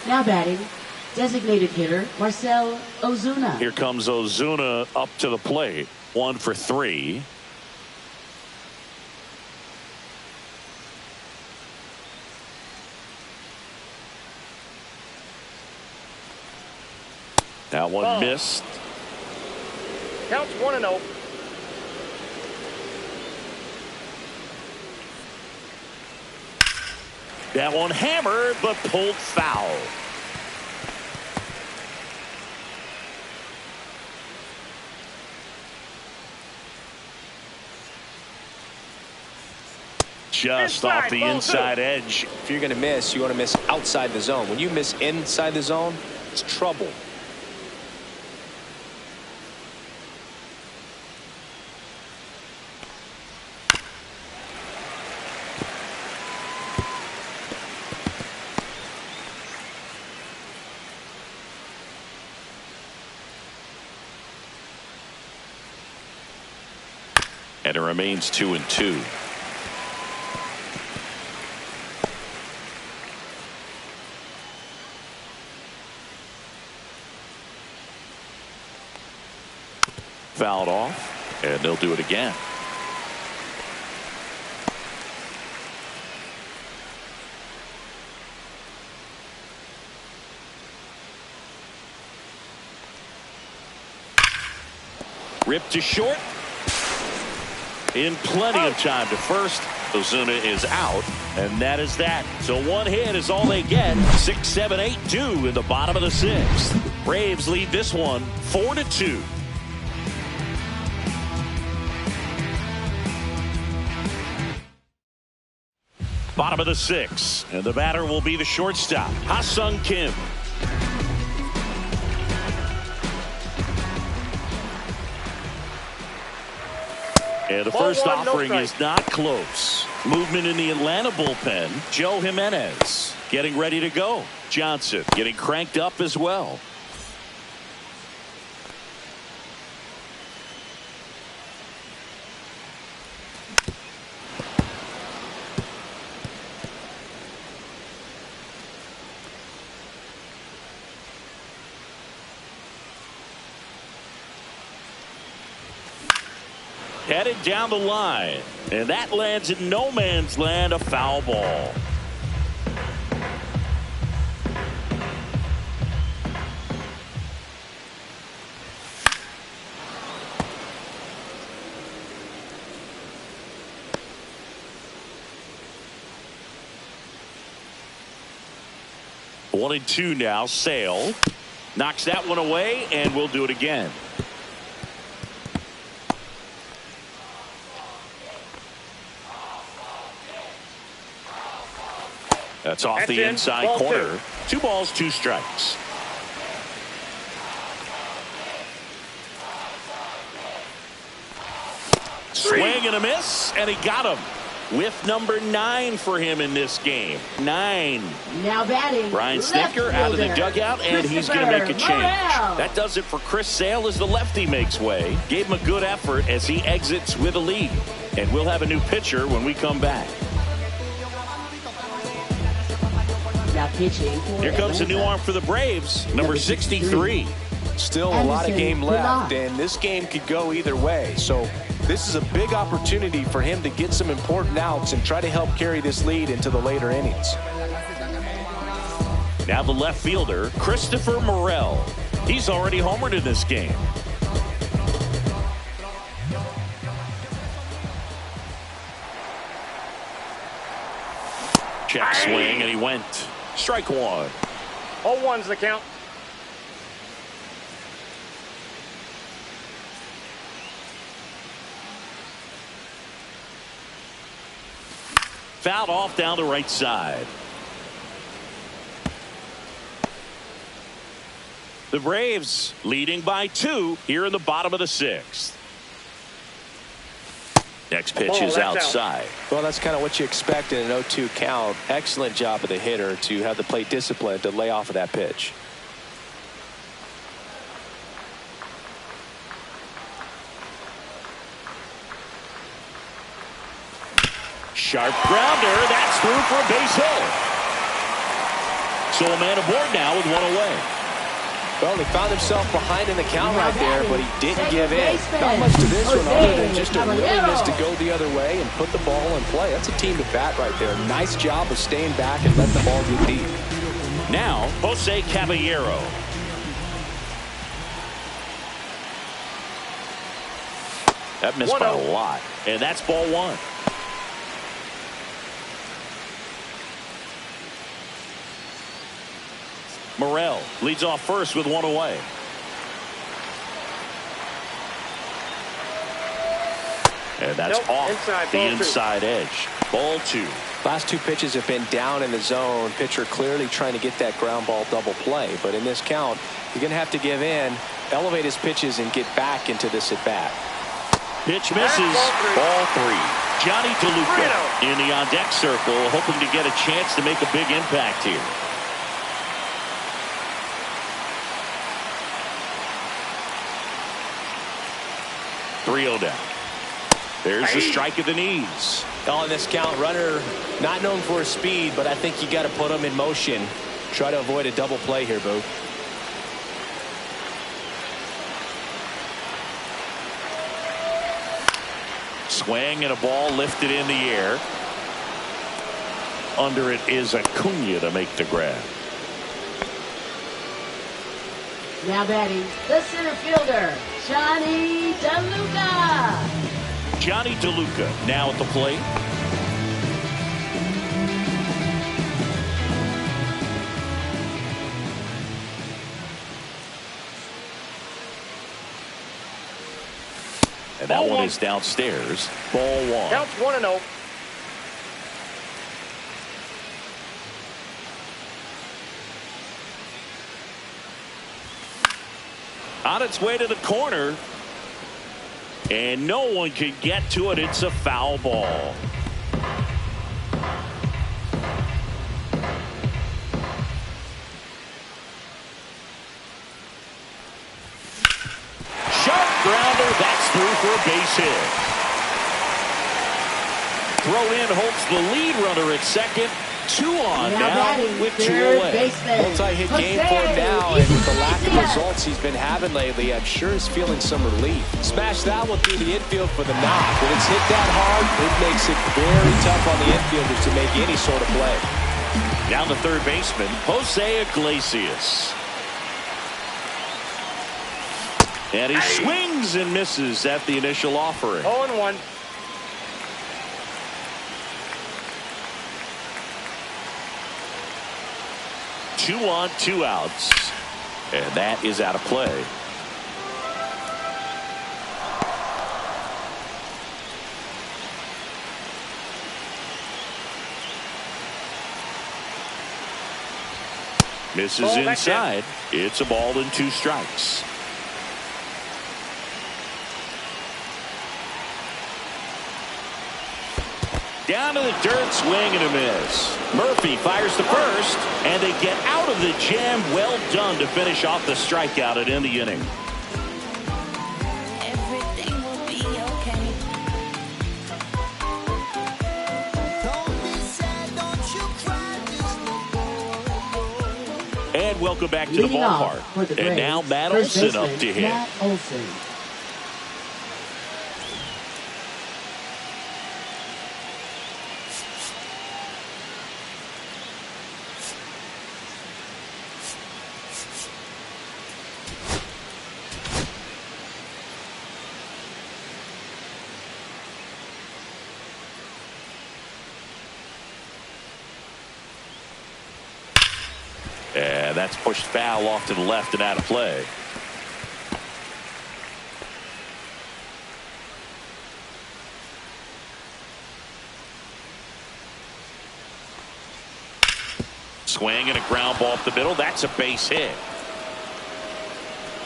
Now batting, designated hitter Marcell Ozuna. Here comes Ozuna up to the plate. 1 for 3. That one missed. Counts 1-0. That one hammered but pulled foul. Just off the inside edge. If you're going to miss, you want to miss outside the zone. When you miss inside the zone, it's trouble. And it remains 2-2. Fouled off, and they'll do it again. Ripped to short. In plenty of time to first. Ozuna is out, and that is that. So one hit is all they get. 6, 7, 8, 2 in the bottom of the 6th. Braves lead this one 4-2. Bottom of the 6th, and the batter will be the shortstop, Ha-Sung Kim. And the first offering is not close. Movement in the Atlanta bullpen. Joe Jimenez getting ready to go. Johnson getting cranked up as well. Headed down the line, and that lands in no man's land, a foul ball. One and two now. Sale knocks that one away, and we'll do it again. That's off the inside corner. 2 balls, 2 strikes. Swing and a miss, and he got him. With number 9 for him in this game. 9. Now batting. Brian Snitker out of the dugout, and he's going to make a change. That does it for Chris Sale as the lefty makes way. Gave him a good effort as he exits with a lead. And we'll have a new pitcher when we come back. Now Pitching. Here comes a new arm for the Braves, number 63. Still a lot of game left, and this game could go either way. So this is a big opportunity for him to get some important outs and try to help carry this lead into the later innings. Now the left fielder, Christopher Morel. He's already homered in this game. Check swing, and he went. Strike one. 0-1's the count. Fouled off down the right side. The Braves leading by 2 here in the bottom of the 6th. Next pitch is outside. Well, that's kind of what you expect in an 0-2 count. Excellent job of the hitter to have the plate discipline to lay off of that pitch. Sharp grounder. That's through for a base hit. So a man aboard now with 1 away. Well, he found himself behind in the count right there, but he didn't give in. Not much to this one other than just a willingness to go the other way and put the ball in play. That's a team at bat right there. Nice job of staying back and letting the ball get deep. Now, Jose Caballero. That missed by a lot, and that's ball 1. Morel leads off first with 1 away. And that's off the inside edge. Ball 2. Last 2 pitches have been down in the zone. Pitcher clearly trying to get that ground ball double play. But in this count, you're going to have to give in, elevate his pitches, and get back into this at bat. Pitch misses. Ball 3. Johnny DeLuca in the on-deck circle, hoping to get a chance to make a big impact here. Down. There's the strike at the knees. On this count, runner not known for his speed, but I think you got to put him in motion. Try to avoid a double play here, Boo. Swing and a ball lifted in the air. Under it is Acuna to make the grab. Now batting, the center fielder, Johnny DeLuca. Johnny DeLuca now at the plate. And that one is downstairs. Ball 1. Counts 1-0. On its way to the corner. And no one can get to it. It's a foul ball. Sharp grounder. That's through for a base hit. Throw in holds the lead runner at second. 2 on now with 2 away. Multi-hit game for him now, and with the lack of results he's been having lately, I'm sure he's feeling some relief. Smash that one through the infield for the knock. When it's hit that hard, it makes it very tough on the infielders to make any sort of play. Down the third baseman, Jose Iglesias. And he swings and misses at the initial offering. 0-1. Two on, 2 outs. And that is out of play. Misses inside. It's a ball and 2 strikes. Down to the dirt, swing and a miss. Murphy fires to first, and they get out of the jam. Well done to finish off the strikeout at end the inning. Everything will be okay. Don't be sad, don't you cry, just look forward. And welcome back to the Leading off ballpark. for the And Braves, now Matt first Olson up baseman, to hit. Matt Olson. And that's pushed foul off to the left and out of play. Swing and a ground ball up the middle. That's a base hit.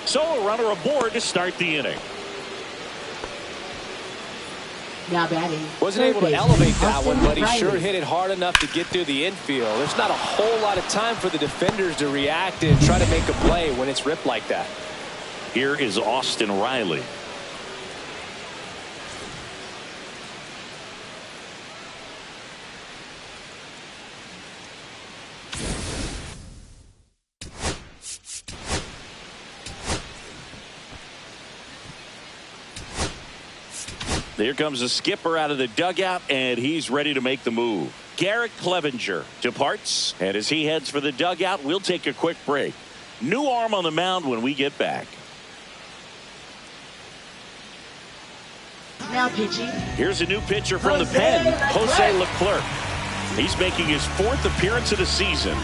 So a runner aboard to start the inning. Now batting. Wasn't third able to baseman, elevate that Austin one, but he Riley. sure hit it hard enough to get through the infield. There's not a whole lot of time for the defenders to react and try to make a play when it's ripped like that. Here is Austin Riley. Here comes the skipper out of the dugout, and he's ready to make the move. Garrett Clevenger departs, and as he heads for the dugout, we'll take a quick break. New arm on the mound when we get back. Now pitching. Here's a new pitcher from the pen, Jose Leclerc. He's making his 4th appearance of the season.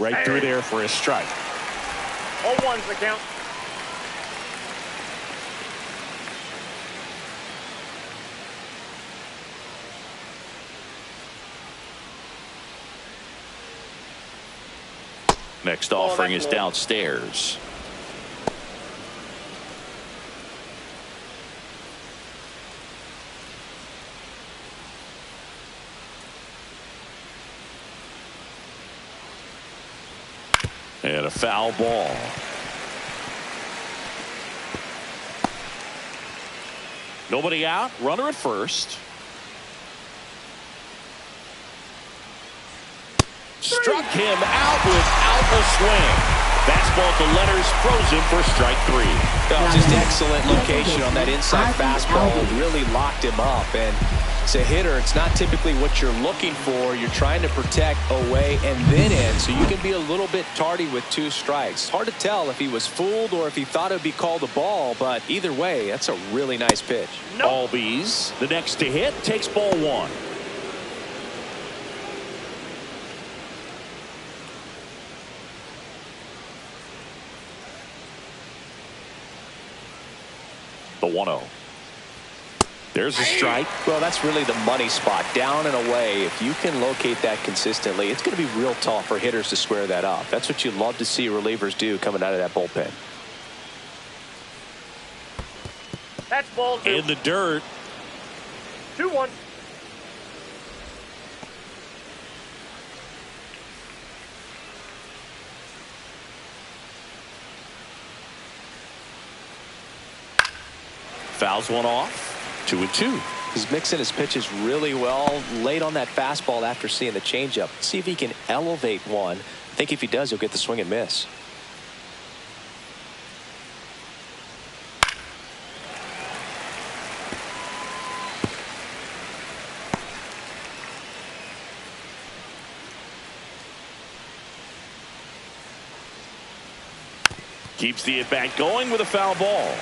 Right through there for a strike. 0-1's the count. Next offering is downstairs. And a foul ball. Nobody out. Runner at first. Struck him out without a swing. Fastball to letters, frozen for strike 3. Oh, just excellent location on that inside fastball. Really locked him up. And as a hitter, it's not typically what you're looking for. You're trying to protect away and then in, so you can be a little bit tardy with 2 strikes. Hard to tell if he was fooled or if he thought it would be called a ball, but either way, that's a really nice pitch. All B's. The next to hit takes ball 1. The 1-0. There's a strike. Well, that's really the money spot, down and away. If you can locate that consistently, it's going to be real tough for hitters to square that up. That's what you love to see relievers do coming out of that bullpen. That's ball 2. In the dirt. 2-1. Fouls one off. 2-2. He's mixing his pitches really well. Late on that fastball after seeing the changeup. See if he can elevate one. I think if he does, he'll get the swing and miss. Keeps the at-bat going with a foul ball.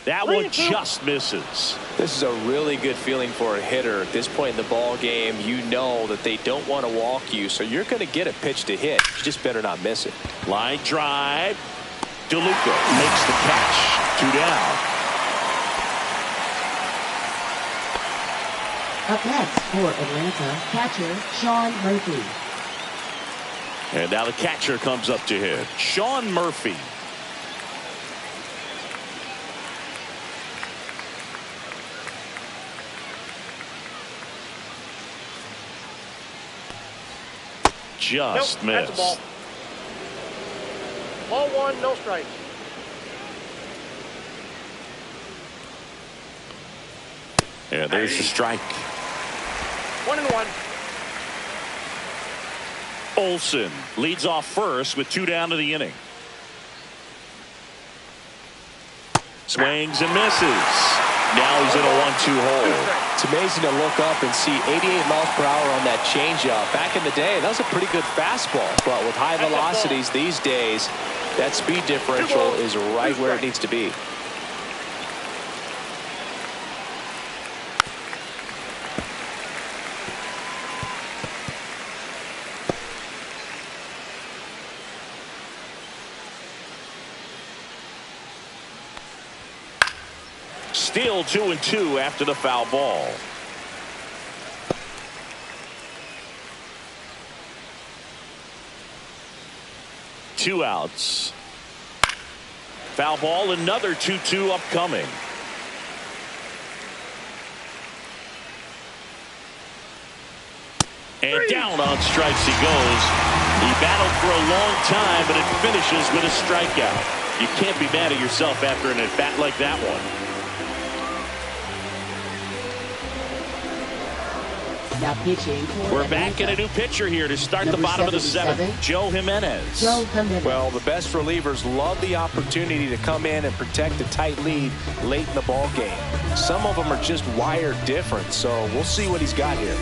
That one just misses. This is a really good feeling for a hitter. At this point in the ball game, you know that they don't want to walk you, so you're going to get a pitch to hit. You just better not miss it. Line drive. DeLuca makes the catch. 2 down. Up next for Atlanta, catcher Sean Murphy. And now the catcher comes up to hit. Sean Murphy. just Nope, that's a ball. missed. Ball one, no strikes. Yeah, there's the strike. 1-1. Olsen leads off first with 2 down to the inning. Swings and misses. Now he's in a 1-2 hole. It's amazing to look up and see 88 miles per hour on that changeup. Back in the day, that was a pretty good fastball. But with high velocities these days, that speed differential is right where it needs to be. Still 2-2 after the foul ball. Two outs. Foul ball, another 2-2 upcoming. And down on strikes he goes. He battled for a long time, but it finishes with a strikeout. You can't be mad at yourself after an at-bat like that one. Now pitching for We're back in a new pitcher here to start the bottom of the 7th. Joe Jimenez. Well, the best relievers love the opportunity to come in and protect a tight lead late in the ball game. Some of them are just wired different, so we'll see what he's got here.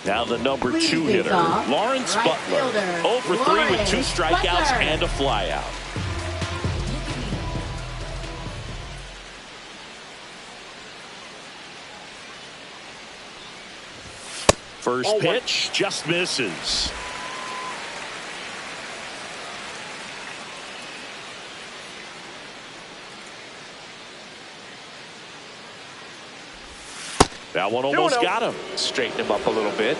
Now the number 2 hitter, Lawrence Butler. 0 for 3 with 2 strikeouts and a flyout. First pitch just misses. That one almost got him. Straighten him up a little bit.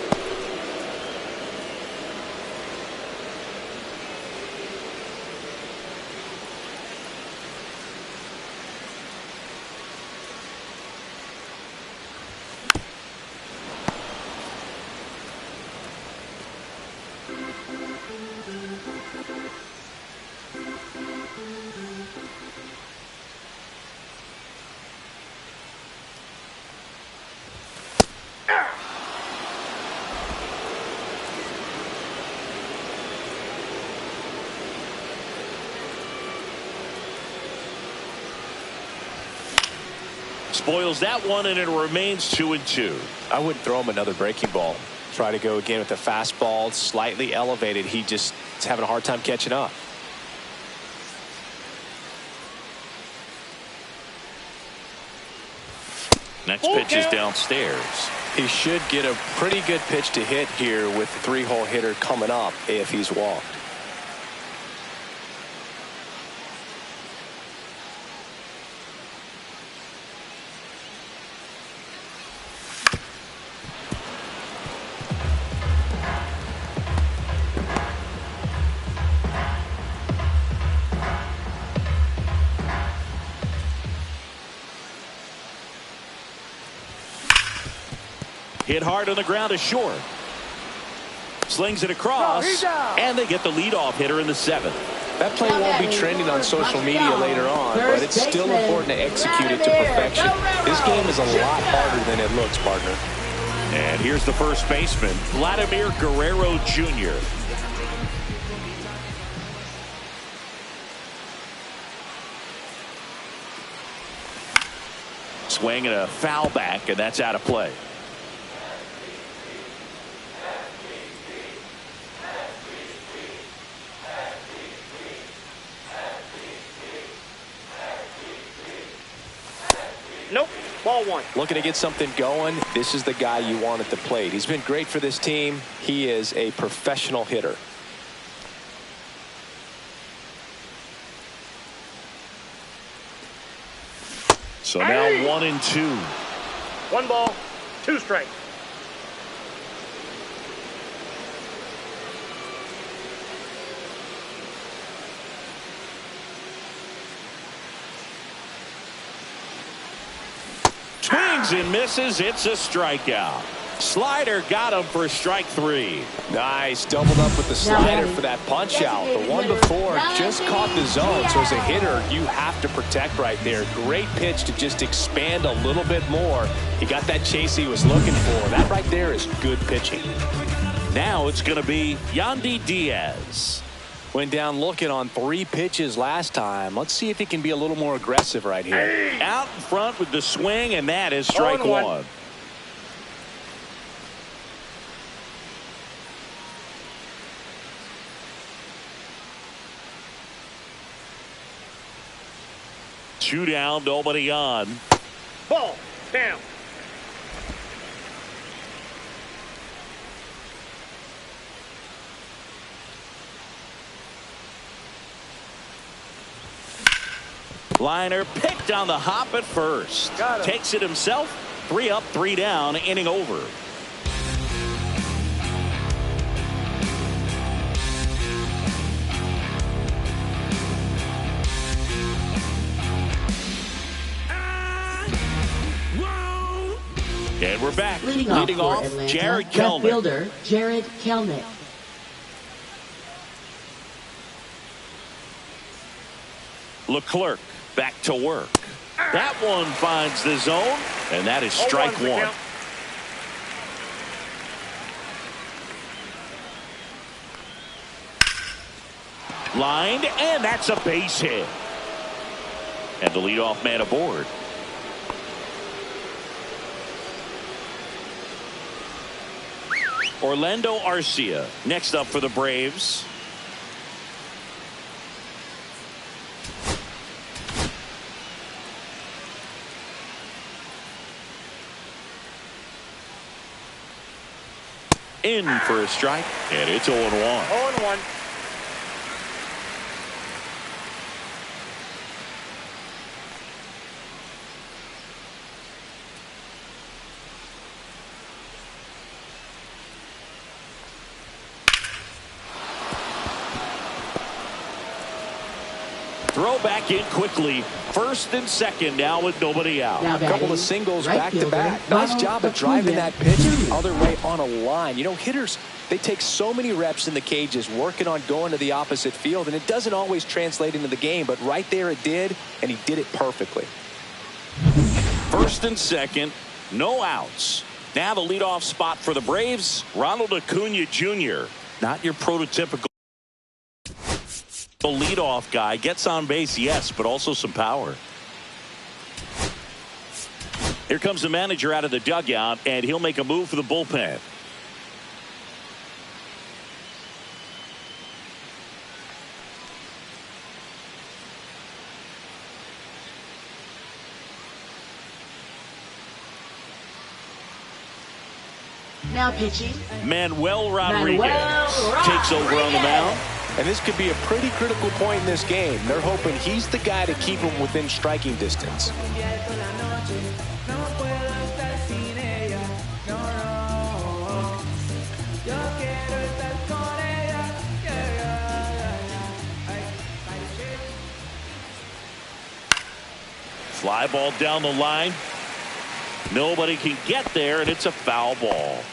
Spoils that one, and it remains 2-2. I wouldn't throw him another breaking ball. Try to go again with the fastball, slightly elevated. He just is having a hard time catching up. Next pitch is downstairs. He should get a pretty good pitch to hit here with the 3-hole hitter coming up if he's walked. Hit hard on the ground is short. Slings it across, and they get the leadoff hitter in the 7th. That play won't be trending on social media later on, but it's still important to execute it to perfection. This game is a lot harder than it looks, partner. And here's the first baseman, Vladimir Guerrero Jr. Swing and a foul back, and that's out of play. Nope. Ball 1. Looking to get something going. This is the guy you want at the plate. He's been great for this team. He is a professional hitter. So now 1-2. 1 ball, 2 strikes. Swings and misses. It's a strikeout. Slider got him for strike 3. Nice. Doubled up with the slider for that punch out. The one before just caught the zone. So as a hitter, you have to protect right there. Great pitch to just expand a little bit more. He got that chase he was looking for. That right there is good pitching. Now it's going to be Yandy Diaz. Went down looking on 3 pitches last time. Let's see if he can be a little more aggressive right here. Out in front with the swing, and that is strike 1. Two down, nobody on. Ball down. Liner picked on the hop at first. Takes it himself. 3 up, 3 down, inning over. And we're back. Leading off Atlanta, Jared left Kelnick. fielder Jared Kelnick. Leclerc back to work. That one finds the zone, and that is strike 1. Lined, and that's a base hit. And the leadoff man aboard. Orlando Arcia next up for the Braves. In for a strike, and it's 0-1. 0-1. Throw back in quickly. First and second now with nobody out. Now A couple of singles right back to fielder, back. Nice Ronald job of driving Acuna that pitch Jr. the other way on a line. You know, hitters, they take so many reps in the cages working on going to the opposite field, and it doesn't always translate into the game, but right there it did, and he did it perfectly. First and second, no outs. Now the leadoff spot for the Braves, Ronald Acuna Jr. Not your prototypical leadoff guy. Gets on base, yes, but also some power. Here comes the manager out of the dugout, and he'll make a move for the bullpen. Now pitching, Manuel Rodriguez takes over on the mound. And this could be a pretty critical point in this game. They're hoping he's the guy to keep him within striking distance. Fly ball down the line. Nobody can get there, and it's a foul ball.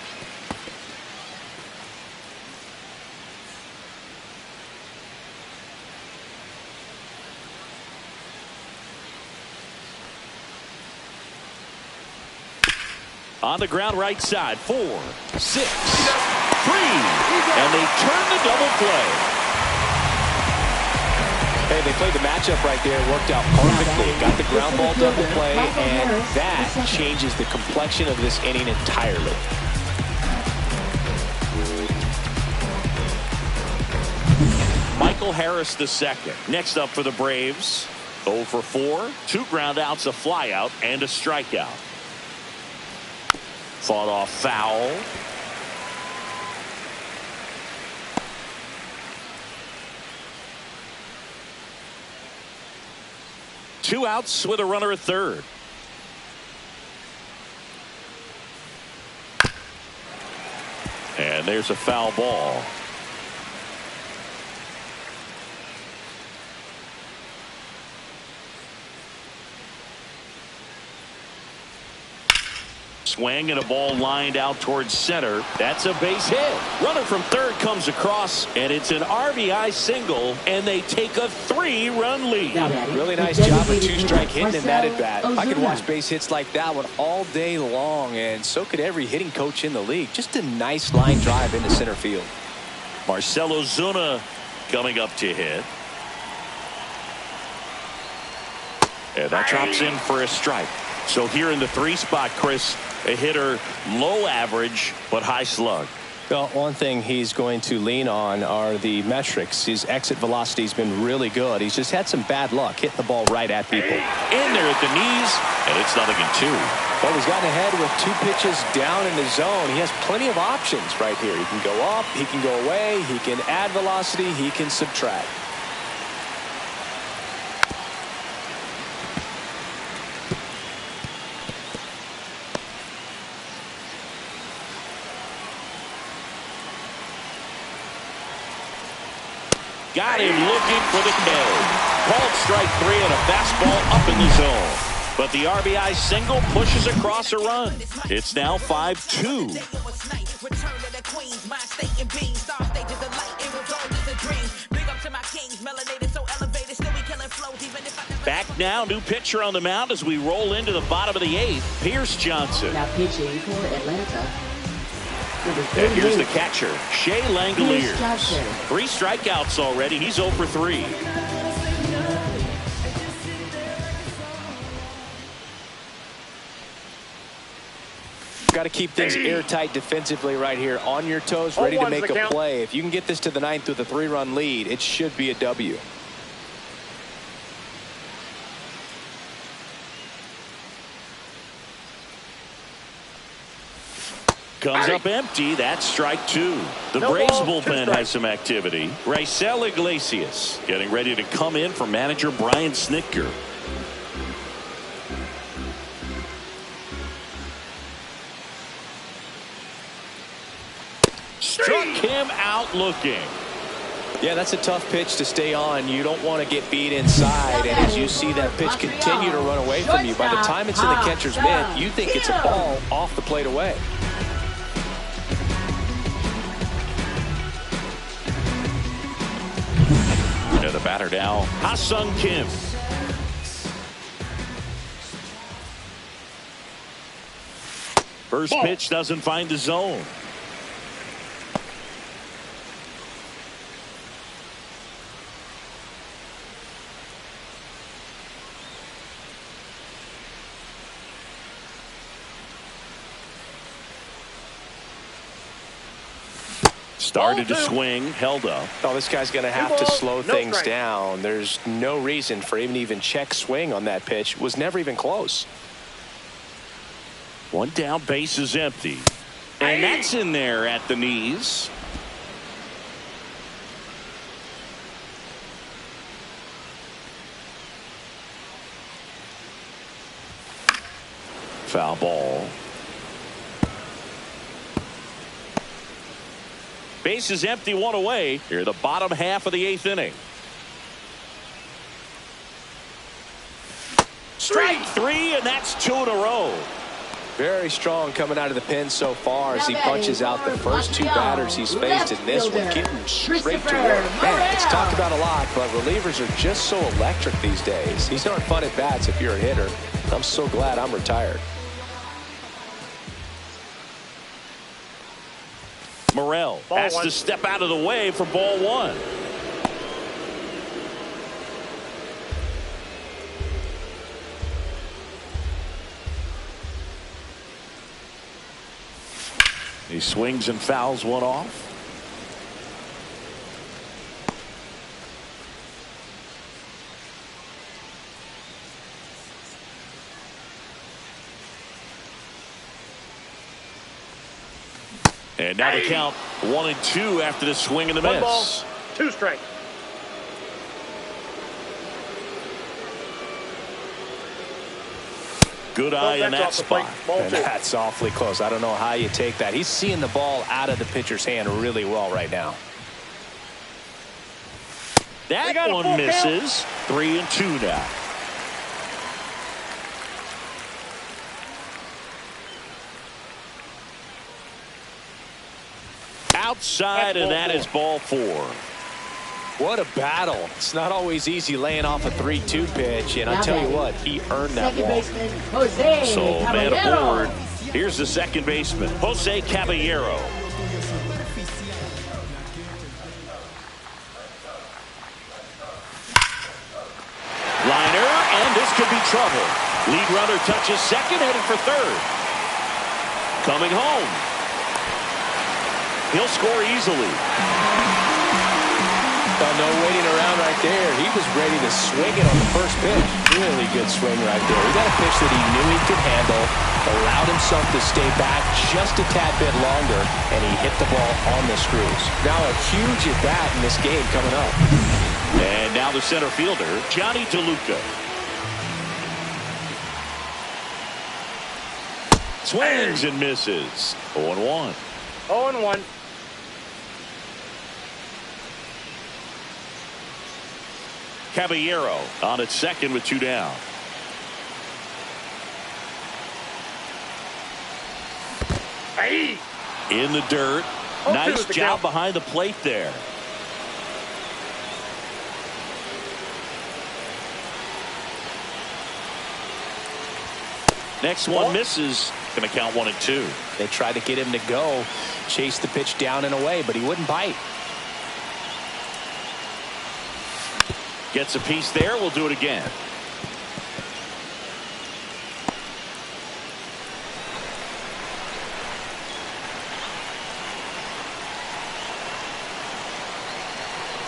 On the ground right side, 4, 6, 3, and they turn the double play. Hey, they played the matchup right there. It worked out perfectly. Got the ground ball double play, and that changes the complexion of this inning entirely. Michael Harris II next up for the Braves. 0 for 4, 2 ground outs, a fly out, and a strikeout. Fought off foul. Two outs with a runner at third. And there's a foul ball. Swing and a ball lined out towards center. That's a base hit. Runner from third comes across, and it's an RBI single, and they take a 3-run lead. Really nice job of two-strike hitting in that at-bat. I could watch base hits like that one all day long, and so could every hitting coach in the league. Just a nice line drive into center field. Marcell Ozuna coming up to hit. And that drops in for a strike. So here in the 3 spot, Chris, a hitter low average but high slug. Well, one thing he's going to lean on are the metrics. His exit velocity has been really good. He's just had some bad luck hitting the ball right at people. In there at the knees, and it's 0-2. Well, he's gotten ahead with 2 pitches down in the zone. He has plenty of options right here. He can go up, he can go away, he can add velocity, he can subtract. Got him looking for the K. Called strike 3 and a fastball up in the zone. But the RBI single pushes across a run. It's now 5-2. Back now, new pitcher on the mound as we roll into the bottom of the 8th. Pierce Johnson. Now pitching for Atlanta. And here's the catcher, Shea Langoliers. 3 strikeouts already. He's 0 for 3. Got to keep things airtight defensively right here. On your toes, ready to make a play. If you can get this to the 9th with a 3-run lead, it should be a W. Comes up empty. That's strike 2. The Braves bullpen has some activity. Raisel Iglesias getting ready to come in for manager Brian Snitker. Struck him out looking. Yeah, that's a tough pitch to stay on. You don't want to get beat inside, and as you see that pitch continue to run away from you, by the time it's in the catcher's mitt, you think it's a ball off the plate away. And the batter now, Ha-Sung Kim. First pitch doesn't find the zone. Started to swing, held up. Oh, this guy's going to have to slow things down. There's no reason for him to even check swing on that pitch. Was never even close. 1 down, base is empty. And that's in there at the knees. Foul ball. Base is empty, 1 away. Here, the bottom half of the 8th inning. Strike 3, and that's 2 in a row. Very strong coming out of the pen so far as he punches out the first 2 batters he's faced in this one, getting straight to work. Man, it's talked about a lot, but relievers are just so electric these days. These aren't fun at bats if you're a hitter. I'm so glad I'm retired. Morel has to step out of the way for ball 1. He swings and fouls one off. And now the count 1-2 after the swing and the miss. 1 ball, 2 strikes. Good eye in that spot. And that's awfully close. I don't know how you take that. He's seeing the ball out of the pitcher's hand really well right now. That one misses. 3-2 now. outside, and that is ball 4. What a battle. It's not always easy laying off a 3-2 pitch, and I tell you what, he earned that Second walk. baseman, Jose So man Caballero. aboard. Here's the second baseman, Jose Caballero. Liner, and this could be trouble. Lead runner touches second, headed for third. Coming home. He'll score easily. Oh, no waiting around right there. He was ready to swing it on the first pitch. Really good swing right there. He got a pitch that he knew he could handle, allowed himself to stay back just a tad bit longer, and he hit the ball on the screws. Now a huge at bat in this game coming up. And now the center fielder, Johnny DeLuca. Swings and misses. 0-1. 0-1. Caballero on at second with 2 down. Hey. In the dirt. 0-2 Nice is the job count. behind the plate there. Next one misses. Going to count 1-2. They tried to get him to go, chase the pitch down and away, but he wouldn't bite. Gets a piece there. We'll do it again.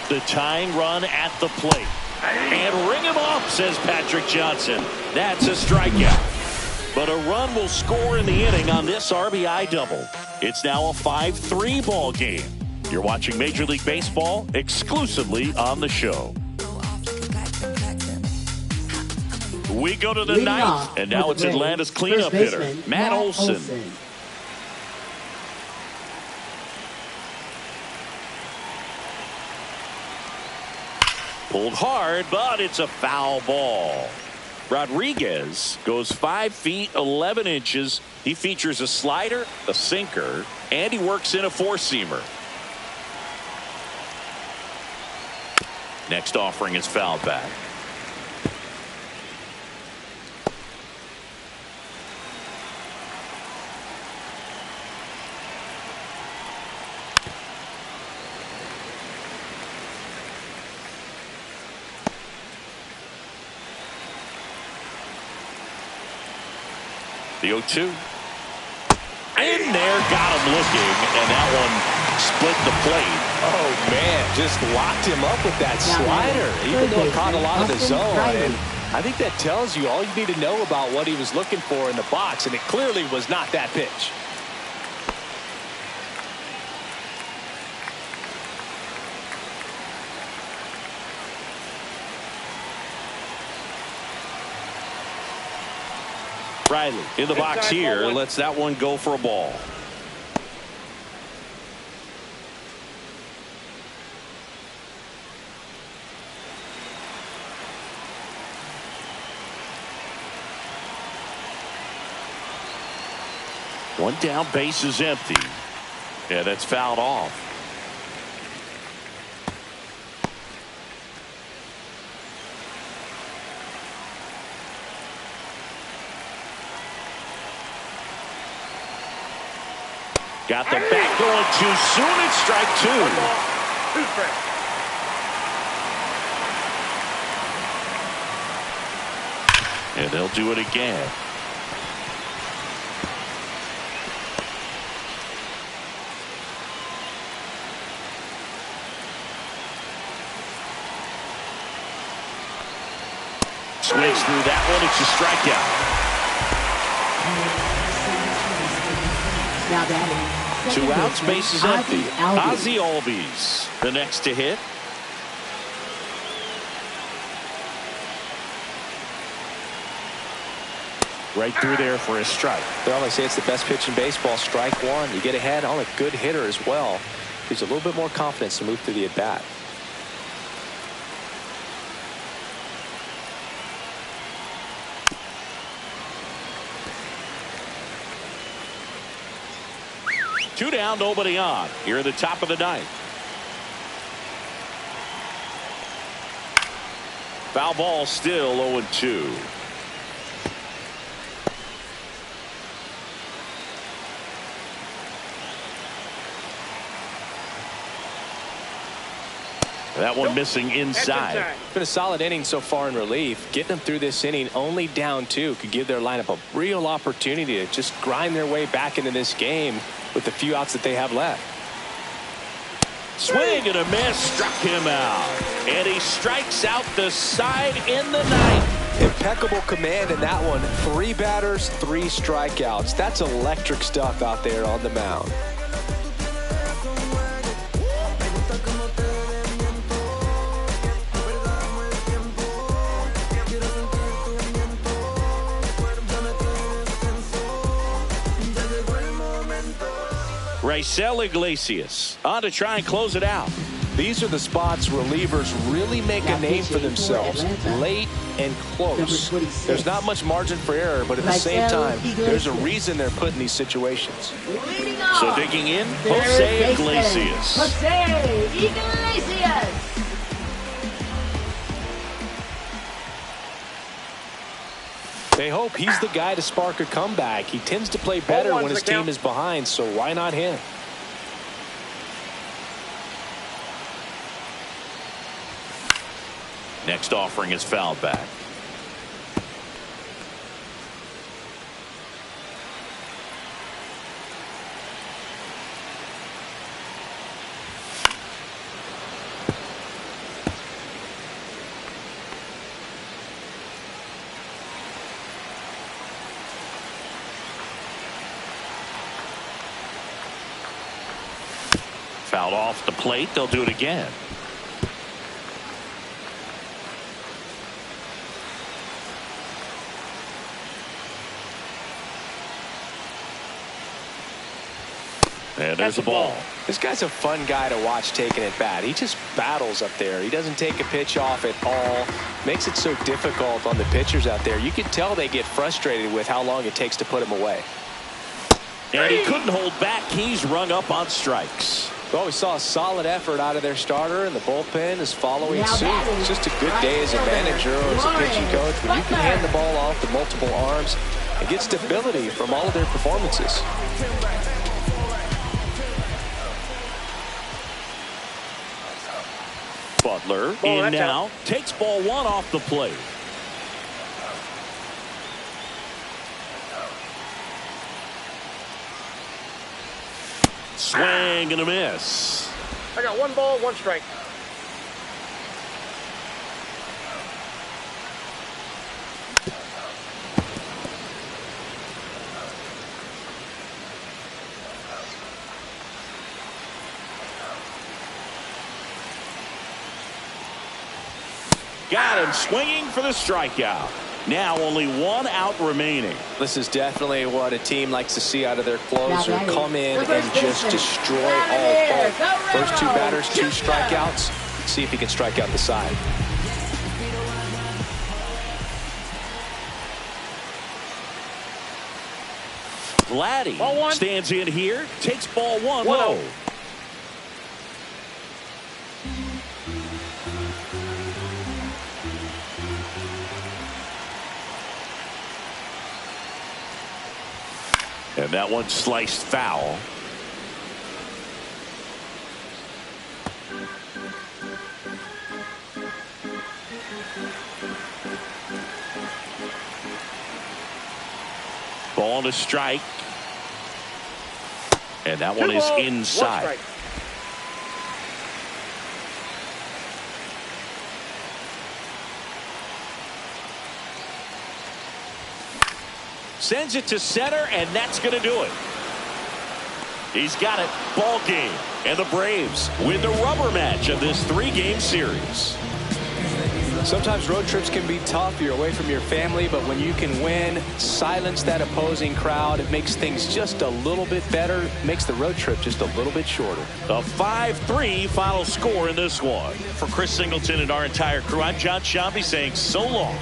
The tying run at the plate. And ring him off, says Patrick Johnson. That's a strikeout. But a run will score in the inning on this RBI double. It's now a 5-3 ball game. You're watching Major League Baseball exclusively on the show. We go to the Leading ninth, off and now for it's the Braves, Atlanta's first cleanup hitter, baseman, Matt Olson. Pulled hard, but it's a foul ball. Rodriguez goes 5 feet 11 inches. He features a slider, a sinker, and he works in a 4-seamer. Next offering is fouled back. The 0-2. In there, got him looking, and that one split the plate. Oh, man, just locked him up with that slider, even though it caught a lot of the zone. And I think that tells you all you need to know about what he was looking for in the box, and it clearly was not that pitch. Riley in the box here lets that one go for a ball. One down, base is empty. Yeah, that's fouled off. Got the bat going too soon. It's strike 2. 1 ball, 2 strikes. And they'll do it again. Swings through that one. It's a strikeout. Now batting. 2 outs, base is empty. Ozzie Ozzie Albies, the next to hit. Right through there for a strike. They always say it's the best pitch in baseball, strike 1. You get ahead on a good hitter as well. Gives a little bit more confidence to move through the at-bat. Two down, nobody on. Here at the top of the ninth. Foul ball, still 0-2. That one missing inside. Been a solid inning so far in relief. Getting them through this inning only down 2 could give their lineup a real opportunity to just grind their way back into this game with the few outs that they have left. Swing and a miss, struck him out. And he strikes out the side in the ninth. Impeccable command in that one. 3 batters, 3 strikeouts. That's electric stuff out there on the mound. Raisel Iglesias on to try and close it out. These are the spots relievers really make a name for themselves. Late and close. There's not much margin for error, but at the same time, there's a reason they're put in these situations. So digging in, Jose Iglesias. Jose Iglesias. They hope he's the guy to spark a comeback. He tends to play better when his team is behind, so why not him? Next offering is fouled back. Fouled off the plate. They'll do it again. And there's the ball. This guy's a fun guy to watch taking at bat. He just battles up there. He doesn't take a pitch off at all. Makes it so difficult on the pitchers out there. You can tell they get frustrated with how long it takes to put him away. And he couldn't hold back. He's rung up on strikes. Well, we saw a solid effort out of their starter, and the bullpen is following suit. It's just a good day as a manager or as a pitching coach when you can hand the ball off to multiple arms and get stability from all of their performances. Butler in now, takes ball 1 off the plate. Swing and a miss. I got 1 ball, 1 strike. Got him swinging for the strikeout. Now only 1 out remaining. This is definitely what a team likes to see out of their closer. Come in and just destroy all hope. First 2 batters, 2 strikeouts. See if he can strike out the side. Vladdy stands in here, takes ball 1 low. And that one sliced foul. Ball to strike. And that one is inside. Sends it to center, and that's going to do it. He's got it. Ball game. And the Braves win the rubber match of this 3-game series. Sometimes road trips can be tough. You're away from your family, but when you can win, silence that opposing crowd, it makes things just a little bit better. Makes the road trip just a little bit shorter. A 5-3 final score in this one. For Chris Singleton and our entire crew, I'm John Shambi saying so long.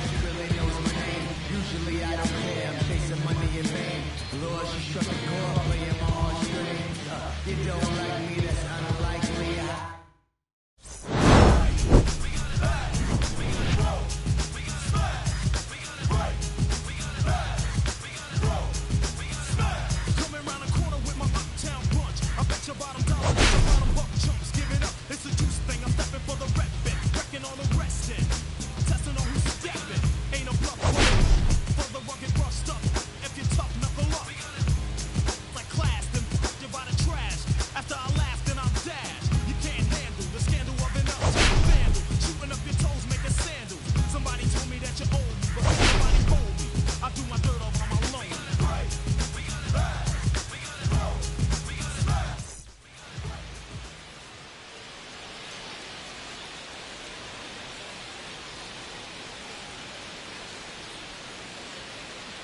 You don't like me